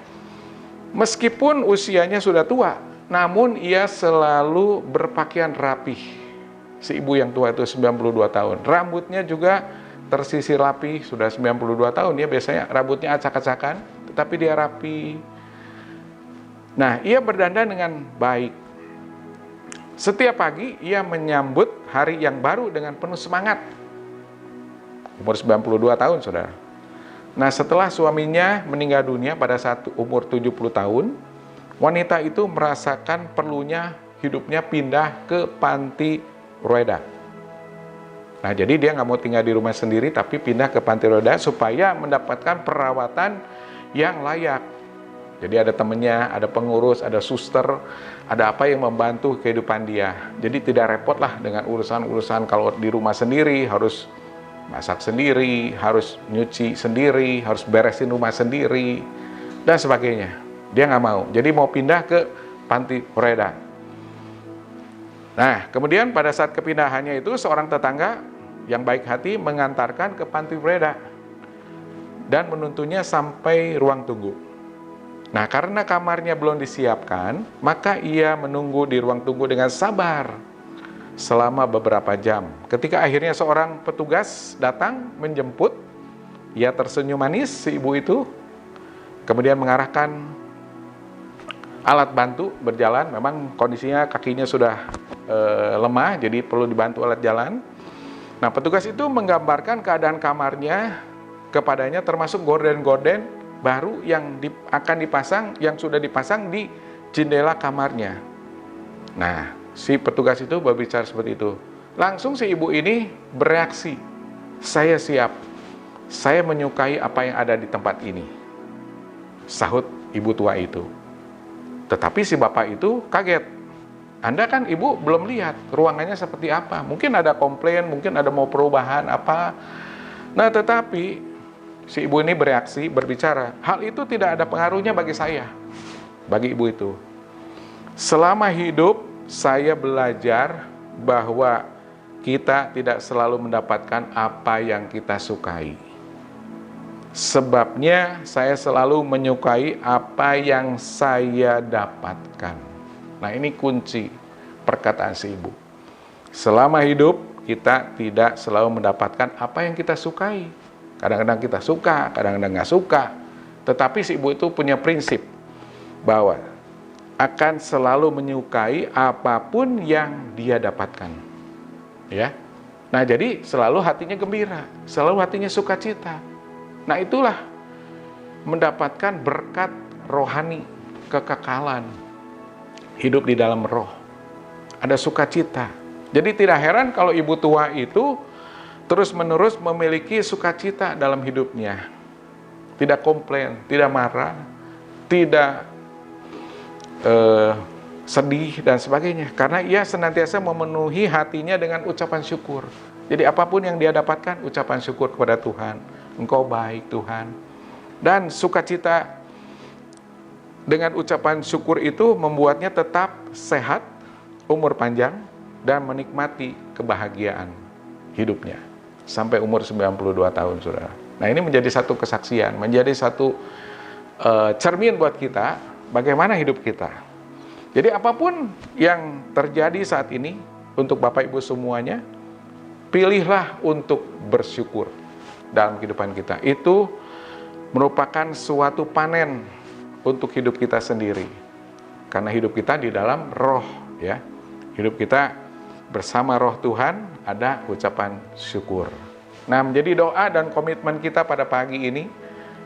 Meskipun usianya sudah tua, namun ia selalu berpakaian rapih. Si ibu yang tua itu 92 tahun. Rambutnya juga tersisir rapi, sudah 92 tahun ya, biasanya rambutnya acak-acakan, tetapi dia rapi. Nah, ia berdandan dengan baik. Setiap pagi ia menyambut hari yang baru dengan penuh semangat. Umur 92 tahun, saudara. Nah, setelah suaminya meninggal dunia pada saat umur 70 tahun, wanita itu merasakan perlunya hidupnya pindah ke panti Roeda. Nah, jadi dia nggak mau tinggal di rumah sendiri, tapi pindah ke panti Roeda supaya mendapatkan perawatan yang layak. Jadi ada temennya, ada pengurus, ada suster, ada apa yang membantu kehidupan dia. Jadi tidak repot lah dengan urusan-urusan kalau di rumah sendiri, harus masak sendiri, harus nyuci sendiri, harus beresin rumah sendiri, dan sebagainya. Dia nggak mau, jadi mau pindah ke panti Roeda. Nah, kemudian pada saat kepindahannya itu seorang tetangga yang baik hati mengantarkan ke panti breda dan menuntunnya sampai ruang tunggu. Nah, karena kamarnya belum disiapkan, maka ia menunggu di ruang tunggu dengan sabar selama beberapa jam. Ketika akhirnya seorang petugas datang menjemput, ia tersenyum manis si ibu itu, kemudian mengarahkan alat bantu berjalan. Memang kondisinya kakinya sudah lemah, jadi perlu dibantu alat jalan. Nah, petugas itu menggambarkan keadaan kamarnya kepadanya, termasuk gorden-gorden baru yang akan dipasang, yang sudah dipasang di jendela kamarnya. Nah, si petugas itu berbicara seperti itu. Langsung si ibu ini bereaksi, "Saya siap, saya menyukai apa yang ada di tempat ini," sahut ibu tua itu. Tetapi si bapak itu kaget. Anda kan ibu belum lihat ruangannya seperti apa. Mungkin ada komplain, mungkin ada mau perubahan apa. Nah, tetapi si ibu ini bereaksi, berbicara, "Hal itu tidak ada pengaruhnya bagi saya." Bagi ibu itu, "Selama hidup saya belajar bahwa kita tidak selalu mendapatkan apa yang kita sukai. Sebabnya saya selalu menyukai apa yang saya dapatkan." Nah, ini kunci perkataan si ibu. Selama hidup kita tidak selalu mendapatkan apa yang kita sukai. Kadang-kadang kita suka, kadang-kadang nggak suka. Tetapi si ibu itu punya prinsip bahwa akan selalu menyukai apapun yang dia dapatkan. Ya. Nah, jadi selalu hatinya gembira, selalu hatinya sukacita. Nah, itulah mendapatkan berkat rohani, kekekalan, hidup di dalam roh. Ada sukacita. Jadi tidak heran kalau ibu tua itu terus-menerus memiliki sukacita dalam hidupnya. Tidak komplain, tidak marah, tidak sedih dan sebagainya. Karena ia senantiasa memenuhi hatinya dengan ucapan syukur. Jadi apapun yang dia dapatkan, ucapan syukur kepada Tuhan. "Engkau baik Tuhan." Dan sukacita dengan ucapan syukur itu membuatnya tetap sehat, umur panjang, dan menikmati kebahagiaan hidupnya sampai umur 92 tahun, saudara. Nah, ini menjadi satu kesaksian, menjadi satu cermin buat kita, bagaimana hidup kita. Jadi apapun yang terjadi saat ini, untuk Bapak Ibu semuanya, pilihlah untuk bersyukur dalam kehidupan kita. Itu merupakan suatu panen untuk hidup kita sendiri. Karena hidup kita di dalam roh, ya. Hidup kita bersama roh Tuhan, ada ucapan syukur. Nah, menjadi doa dan komitmen kita pada pagi ini,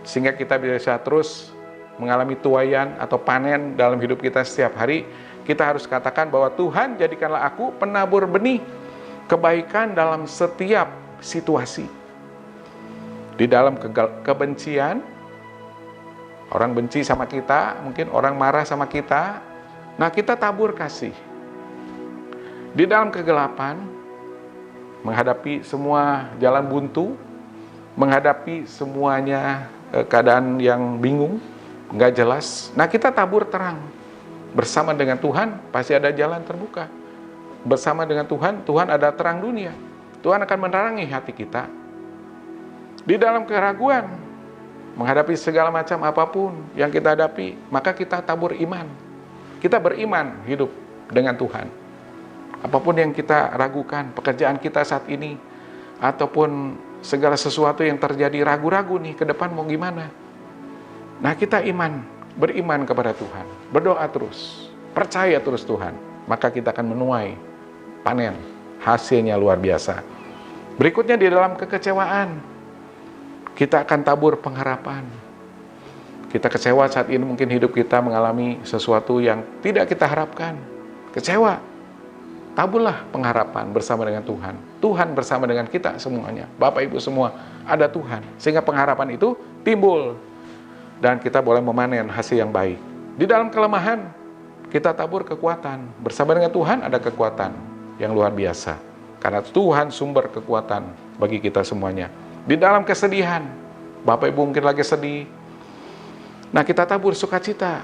sehingga kita bisa terus mengalami tuaian atau panen dalam hidup kita setiap hari. Kita harus katakan bahwa Tuhan, jadikanlah aku penabur benih kebaikan dalam setiap situasi. Di dalam kebencian, orang benci sama kita, mungkin orang marah sama kita, nah kita tabur kasih. Di dalam kegelapan, menghadapi semua jalan buntu, menghadapi semuanya keadaan yang bingung, nggak jelas, nah kita tabur terang. Bersama dengan Tuhan, pasti ada jalan terbuka. Bersama dengan Tuhan, Tuhan ada terang dunia. Tuhan akan menerangi hati kita. Di dalam keraguan, menghadapi segala macam apapun yang kita hadapi, maka kita tabur iman. Kita beriman hidup dengan Tuhan. Apapun yang kita ragukan, pekerjaan kita saat ini, ataupun segala sesuatu yang terjadi, ragu-ragu nih, ke depan mau gimana. Nah, kita beriman kepada Tuhan, berdoa terus, percaya terus Tuhan, maka kita akan menuai panen, hasilnya luar biasa. Berikutnya di dalam kekecewaan, kita akan tabur pengharapan. Kita kecewa saat ini, mungkin hidup kita mengalami sesuatu yang tidak kita harapkan. Kecewa, taburlah pengharapan bersama dengan Tuhan. Tuhan bersama dengan kita semuanya. Bapak Ibu semua, ada Tuhan. Sehingga pengharapan itu timbul. Dan kita boleh memanen hasil yang baik. Di dalam kelemahan, kita tabur kekuatan. Bersama dengan Tuhan ada kekuatan yang luar biasa. Karena Tuhan sumber kekuatan bagi kita semuanya. Di dalam kesedihan, Bapak Ibu mungkin lagi sedih. Nah, kita tabur sukacita.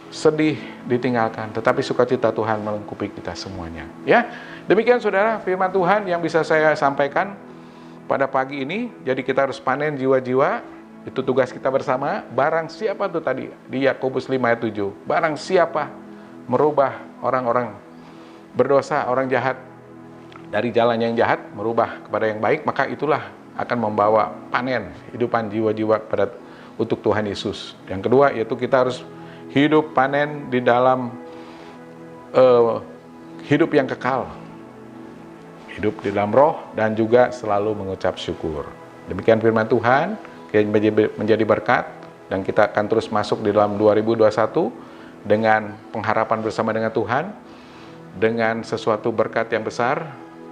sedih ditinggalkan, tetapi sukacita Tuhan melengkapi kita semuanya. Ya, demikian saudara firman Tuhan yang bisa saya sampaikan pada pagi ini. Jadi kita harus panen jiwa-jiwa, itu tugas kita bersama. Barang siapa tuh tadi di Yakobus 5 ayat 7, barang siapa merubah orang-orang berdosa, orang jahat dari jalan yang jahat, merubah kepada yang baik, maka itulah akan membawa panen hidupan jiwa-jiwa untuk Tuhan Yesus. Yang kedua yaitu kita harus hidup panen di dalam hidup yang kekal, hidup di dalam roh dan juga selalu mengucap syukur. Demikian firman Tuhan yang menjadi berkat, dan kita akan terus masuk di dalam 2021 dengan pengharapan bersama dengan Tuhan, dengan sesuatu berkat yang besar,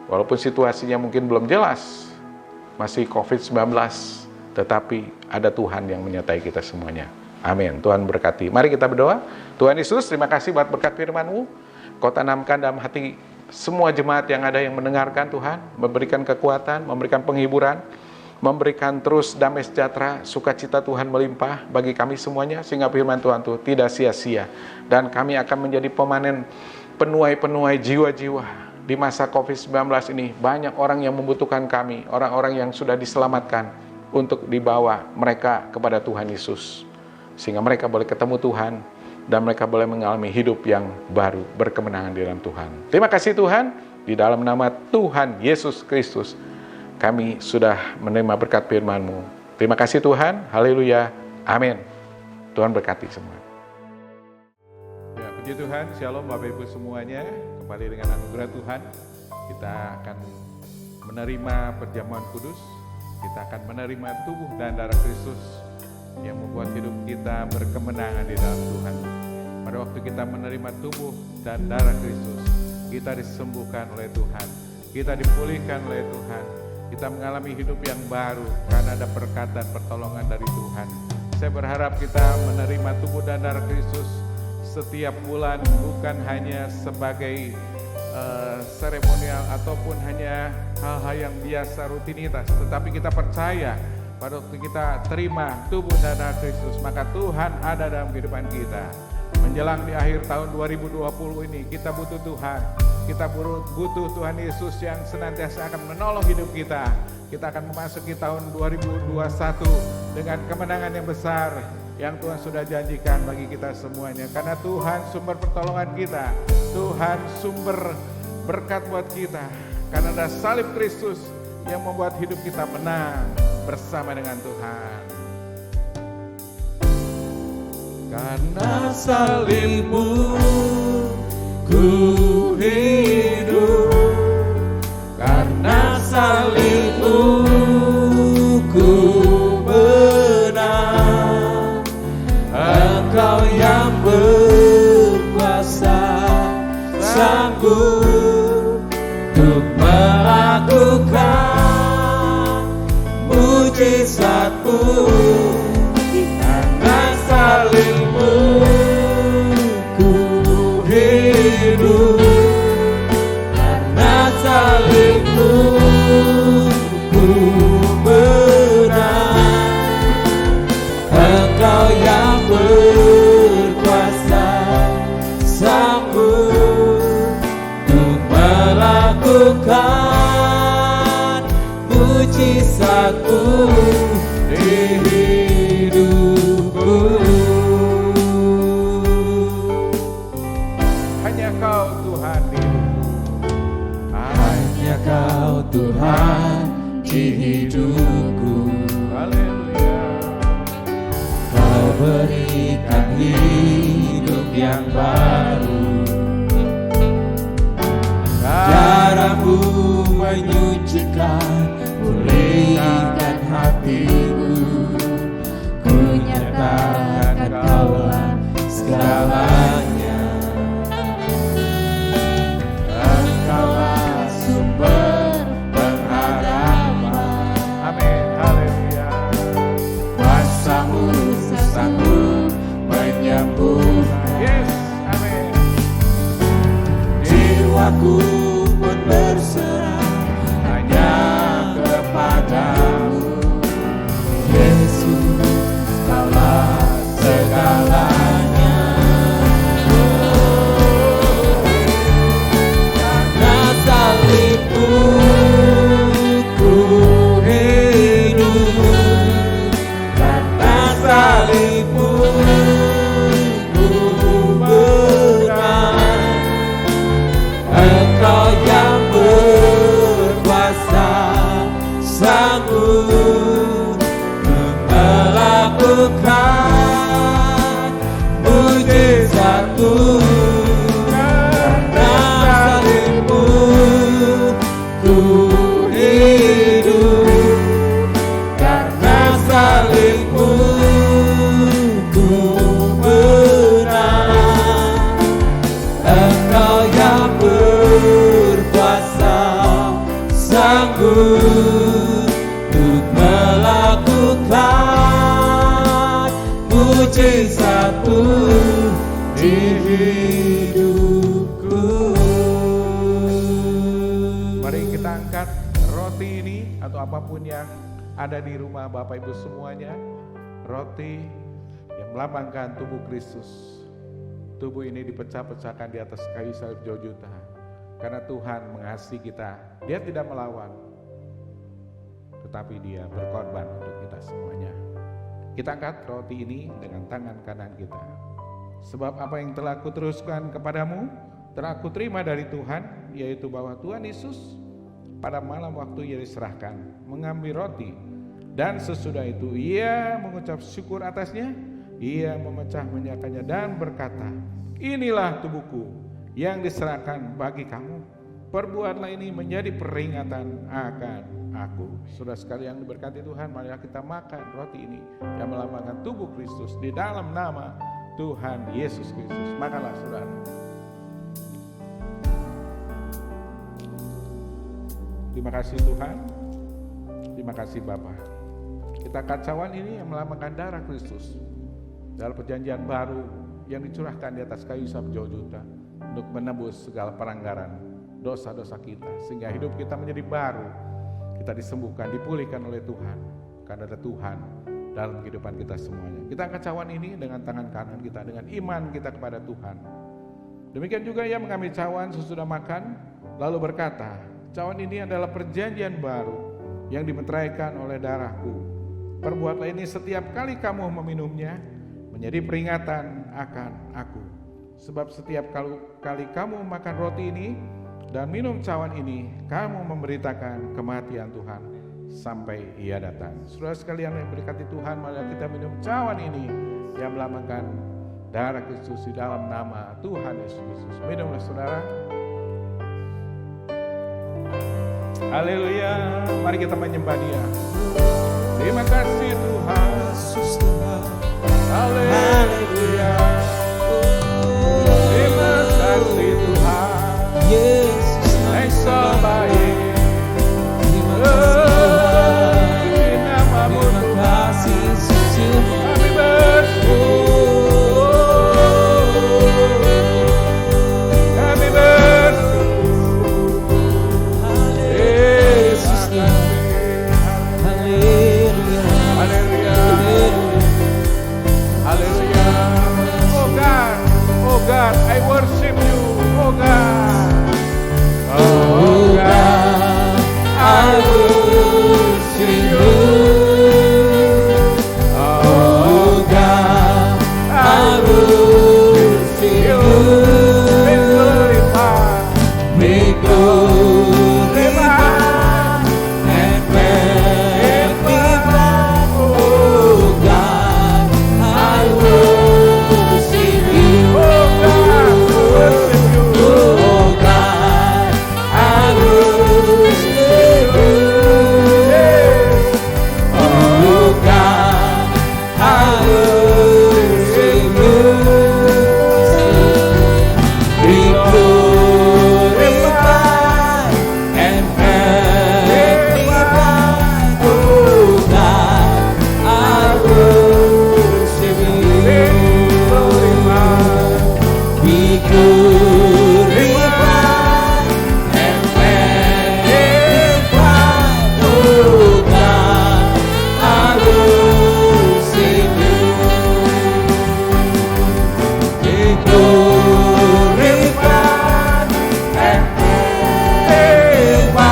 walaupun situasinya mungkin belum jelas, masih COVID-19, tetapi ada Tuhan yang menyertai kita semuanya. Amin. Tuhan berkati. Mari kita berdoa. Tuhan Yesus, terima kasih buat berkat firman-Mu. Kau tanamkan dalam hati semua jemaat yang ada yang mendengarkan Tuhan, memberikan kekuatan, memberikan penghiburan, memberikan terus damai sejahtera, sukacita Tuhan melimpah bagi kami semuanya, sehingga firman Tuhan itu tidak sia-sia. Dan kami akan menjadi pemanen penuai-penuai jiwa-jiwa. Di masa COVID-19 ini banyak orang yang membutuhkan kami, orang-orang yang sudah diselamatkan untuk dibawa mereka kepada Tuhan Yesus, sehingga mereka boleh ketemu Tuhan dan mereka boleh mengalami hidup yang baru, berkemenangan di dalam Tuhan. Terima kasih Tuhan, di dalam nama Tuhan Yesus Kristus kami sudah menerima berkat firman-Mu. Terima kasih Tuhan, haleluya, amin. Tuhan berkati semua. Ya, puji Tuhan, shalom Bapak Ibu semuanya. Kembali dengan anugerah Tuhan, kita akan menerima perjamuan kudus, kita akan menerima tubuh dan darah Kristus yang membuat hidup kita berkemenangan di dalam Tuhan. Pada waktu kita menerima tubuh dan darah Kristus, kita disembuhkan oleh Tuhan, kita dipulihkan oleh Tuhan, kita mengalami hidup yang baru karena ada berkat dan pertolongan dari Tuhan. Saya berharap kita menerima tubuh dan darah Kristus setiap bulan, bukan hanya sebagai seremonial ataupun hanya hal-hal yang biasa rutinitas, tetapi kita percaya pada waktu kita terima tubuh dan darah Kristus, maka Tuhan ada dalam kehidupan kita. Menjelang di akhir tahun 2020 ini, kita butuh Tuhan. Kita butuh Tuhan Yesus yang senantiasa akan menolong hidup kita. Kita akan memasuki tahun 2021 dengan kemenangan yang besar yang Tuhan sudah janjikan bagi kita semuanya. Karena Tuhan sumber pertolongan kita, Tuhan sumber berkat buat kita. Karena ada salib Kristus yang membuat hidup kita menang bersama dengan Tuhan. Karena salib-Mu ku hidup, karena salib-Mu ku menang. Engkau yang berkuasa, sanggup untuk melakukan mujizat-Mu. Karena salib-Mu ku hidup, karena salib-Mu ku menang. Engkau yang berkuasa, sanggup untuk melakukan mujizat-Mu di hidupku. Hanya Kau Tuhan di hidupku, hanya Kau Tuhan di hidupku. Haleluya. Kau berikan hidup yang baru, darah-Mu menyucikan, pulihkan hatiku. Ku nyatakan Kaulah segalanya. Engkaulah sumber pengharapan. Amin, haleluya. Kuasa-Mu sanggup menyembuhkan. Yes, amin. Jiwaku pun berserah hanya kepadamu. mujizatmu di hidupku. Mari kita angkat roti ini atau apapun yang ada di rumah Bapak Ibu semuanya. Roti yang melambangkan tubuh Kristus. Tubuh ini dipecah-pecahkan di atas kayu salib Golgota. Karena Tuhan mengasihi kita. Dia tidak melawan, tetapi Dia berkorban untuk kita semuanya. Kita angkat roti ini dengan tangan kanan kita. Sebab apa yang telah kuteruskan kepadamu, telah aku terima dari Tuhan, yaitu bahwa Tuhan Yesus pada malam waktu Ia diserahkan, mengambil roti, dan sesudah itu Ia mengucap syukur atasnya, Ia memecah menyatakannya dan berkata, inilah tubuhku yang diserahkan bagi kamu. Perbuatlah ini menjadi peringatan akan aku. Saudara sekalian diberkati Tuhan, marilah kita makan roti ini yang melambangkan tubuh Kristus di dalam nama Tuhan Yesus Kristus. Makanlah saudara. Terima kasih Tuhan. Terima kasih Bapa. Kita kacauan ini yang melambangkan darah Kristus dalam perjanjian baru yang dicurahkan di atas kayu salib Golgota untuk menebus segala pelanggaran dosa-dosa kita, sehingga hidup kita menjadi baru. Kita disembuhkan, dipulihkan oleh Tuhan, karena ada Tuhan dalam kehidupan kita semuanya. Kita angkat cawan ini dengan tangan kanan kita, dengan iman kita kepada Tuhan. Demikian juga ia mengambil cawan sesudah makan, lalu berkata, cawan ini adalah perjanjian baru yang dimeteraikan oleh darahku. Perbuatlah ini setiap kali kamu meminumnya, menjadi peringatan akan aku. Sebab setiap kali kamu makan roti ini dan minum cawan ini, kamu memberitakan kematian Tuhan sampai Ia datang. Saudara sekalian yang berkati Tuhan, mari kita minum cawan ini yang melambangkan darah Kristus di dalam nama Tuhan Yesus Kristus. Minumlah saudara. Haleluya. Mari kita menyembah Dia. Terima kasih Tuhan. Haleluya. Terima kasih Tuhan. Yesus Engkau baik. Namamu kasih sesungguhnya. kami bersyukur. Kami bersyukur. Yesus Haleluya. Haleluya. Haleluya. Oh God, I worship you. Oh God. Oh God, I worship you. Oh God, I worship you. Be glorified. Be glorified and magnified, oh God, I worship you. Oh God, I worship you. Oh God, I worship you. Oh God, I worship you. Be glorified and magnified, oh God, I worship you. Be glorified and magnified, oh God, I worship you. Be glorified and magnified,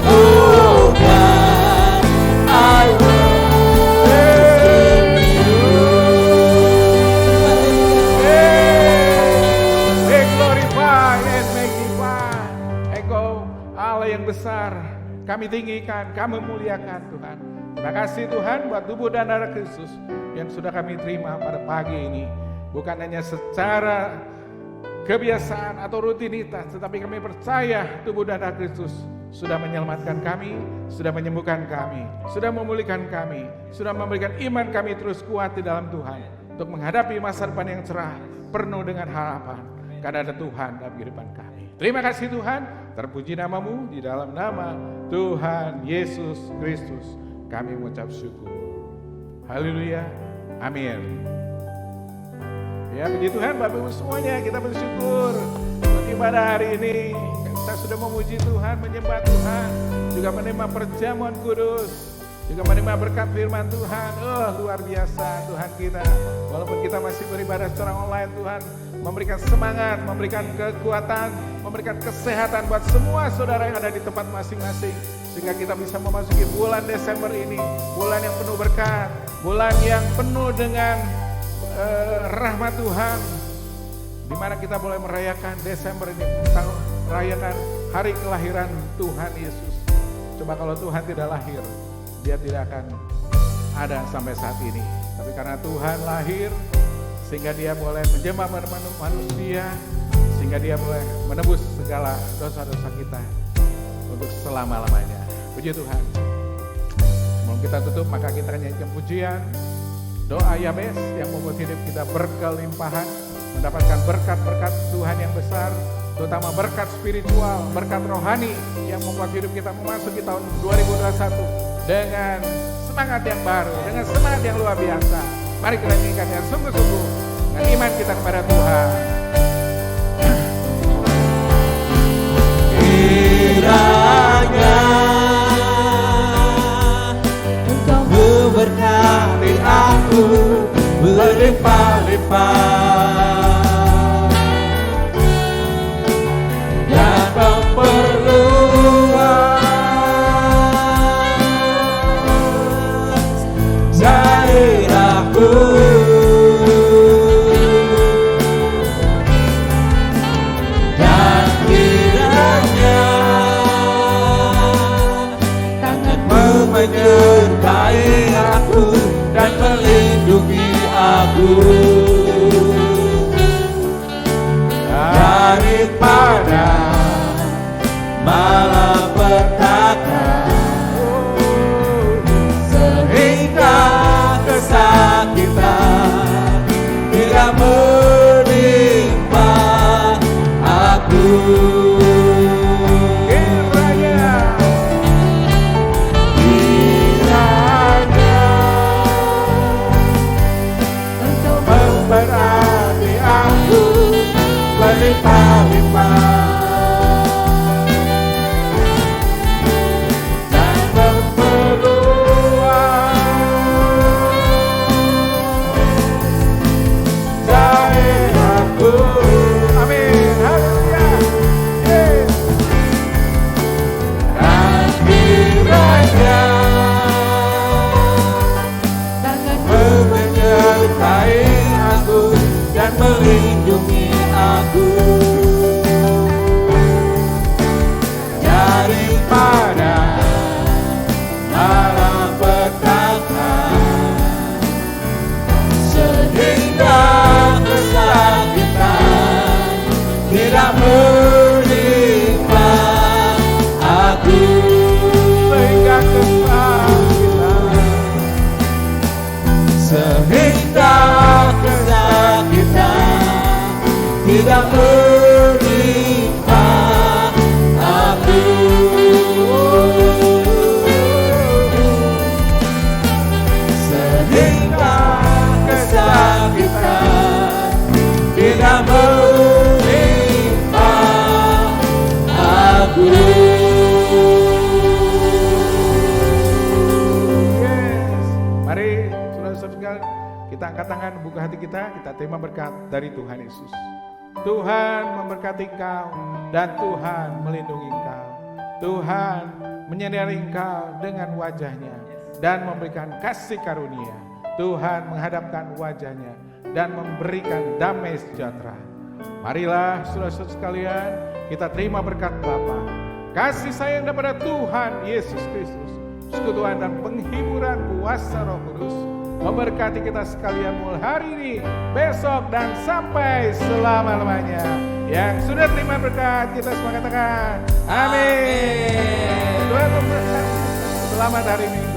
oh God, I worship Be glorified and magnified. Engkau Allah yang besar. Kami tinggikan, kami muliakan Tuhan. Terima kasih Tuhan buat tubuh dan darah Kristus yang sudah kami terima pada pagi ini. Bukan hanya secara kebiasaan atau rutinitas, tetapi kami percaya tubuh dan darah Kristus sudah menyelamatkan kami, sudah menyembuhkan kami, sudah memulihkan kami, sudah memberikan iman kami terus kuat di dalam Tuhan untuk menghadapi masa depan yang cerah, penuh dengan harapan, karena ada Tuhan dalam kehidupan kami. Terima kasih Tuhan, terpuji namamu di dalam nama Tuhan Yesus Kristus. Kami mengucap syukur. Haleluya. Amin. Ya, puji Tuhan Bapak Ibu semuanya, kita bersyukur untuk ibadah hari ini. Kita sudah memuji Tuhan, menyembah Tuhan, juga menerima perjamuan kudus, juga menerima berkat firman Tuhan. Luar biasa Tuhan kita. Walaupun kita masih beribadah secara online, Tuhan memberikan semangat, memberikan kekuatan, memberikan kesehatan buat semua saudara yang ada di tempat masing-masing. Sehingga kita bisa memasuki bulan Desember ini, bulan yang penuh berkat, bulan yang penuh dengan rahmat Tuhan, di mana kita boleh merayakan Desember ini, merayakan hari kelahiran Tuhan Yesus. Coba kalau Tuhan tidak lahir, Dia tidak akan ada sampai saat ini. Tapi karena Tuhan lahir, sehingga Dia boleh menjamah manusia, sehingga Dia boleh menebus segala dosa-dosa kita untuk selama-lamanya. Puji Tuhan. Sebelum kita tutup, maka kita nyanyikan pujian doa Yabes yang membuat hidup kita berkelimpahan, mendapatkan berkat-berkat Tuhan yang besar, terutama berkat spiritual, berkat rohani yang membuat hidup kita memasuki tahun 2021 dengan semangat yang baru, dengan semangat yang luar biasa. Mari kita nyanyikan yang sungguh-sungguh dengan iman kita kepada Tuhan. Kiranya Engkau memberkati aku berlimpah-limpah dan memperluas daerahku. Dan kiranya tanganmu menyertai aku dan melindungi aku daripada malapetaka, sehingga kesakitan tidak menimpa aku. Berarti aku berlimpah-limpah dan memperluas daerahku. Amin, haleluya. Dan kiranya tanganmu menyertai dan melindungi aku daripada malapetaka, sehingga kesakitan tidak menimpa aku, sehingga kesakitan tidak menimpa aku, sehingga kesakitan tidak menimpa aku. Yes, mari saudara-saudara, kita angkat tangan, buka hati kita terima berkat dari Tuhan Yesus. Tuhan memberkati engkau dan Tuhan melindungi engkau. Tuhan menyinari engkau dengan wajahnya dan memberikan kasih karunia. Tuhan menghadapkan wajahnya dan memberikan damai sejahtera. Marilah saudara-saudara sekalian, kita terima berkat Bapa, kasih sayang daripada Tuhan Yesus Kristus, persekutuan dan penghiburan kuasa Roh Kudus memberkati kita sekalian mulai hari ini, besok, dan sampai selama-lamanya. Yang sudah terima berkat, kita semua katakan amin. Tuhan memberkati. Selamat hari Minggu.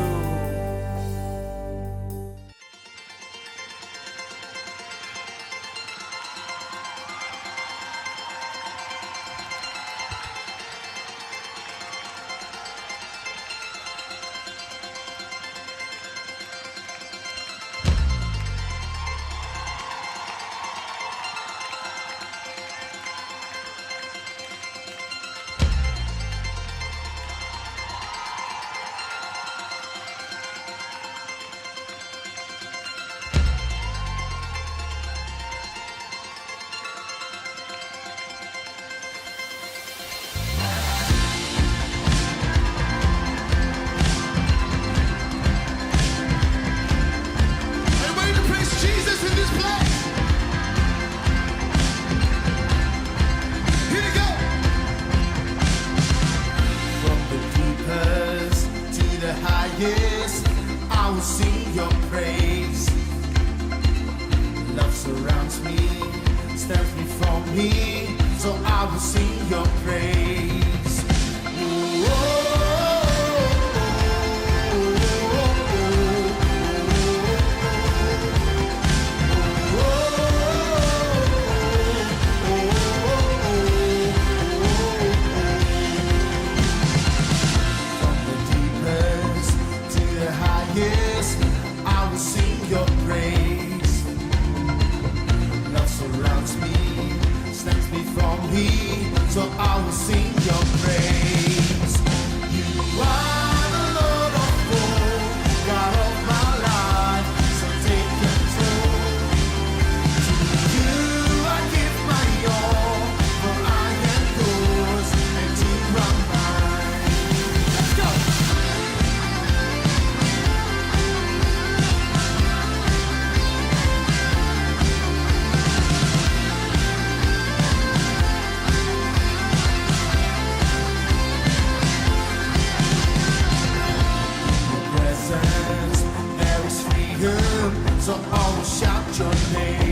praise. Love surrounds me, stands before me, so I will sing your praise. From the deepest to the highest, I will sing your praise. Love surrounds me, stands before me, so I will sing your praise. You are the Lord of all, God of my life, so take control. To you I give my all, for I am yours and you are mine. Let's go! Presence, there is freedom, so I will shout your name.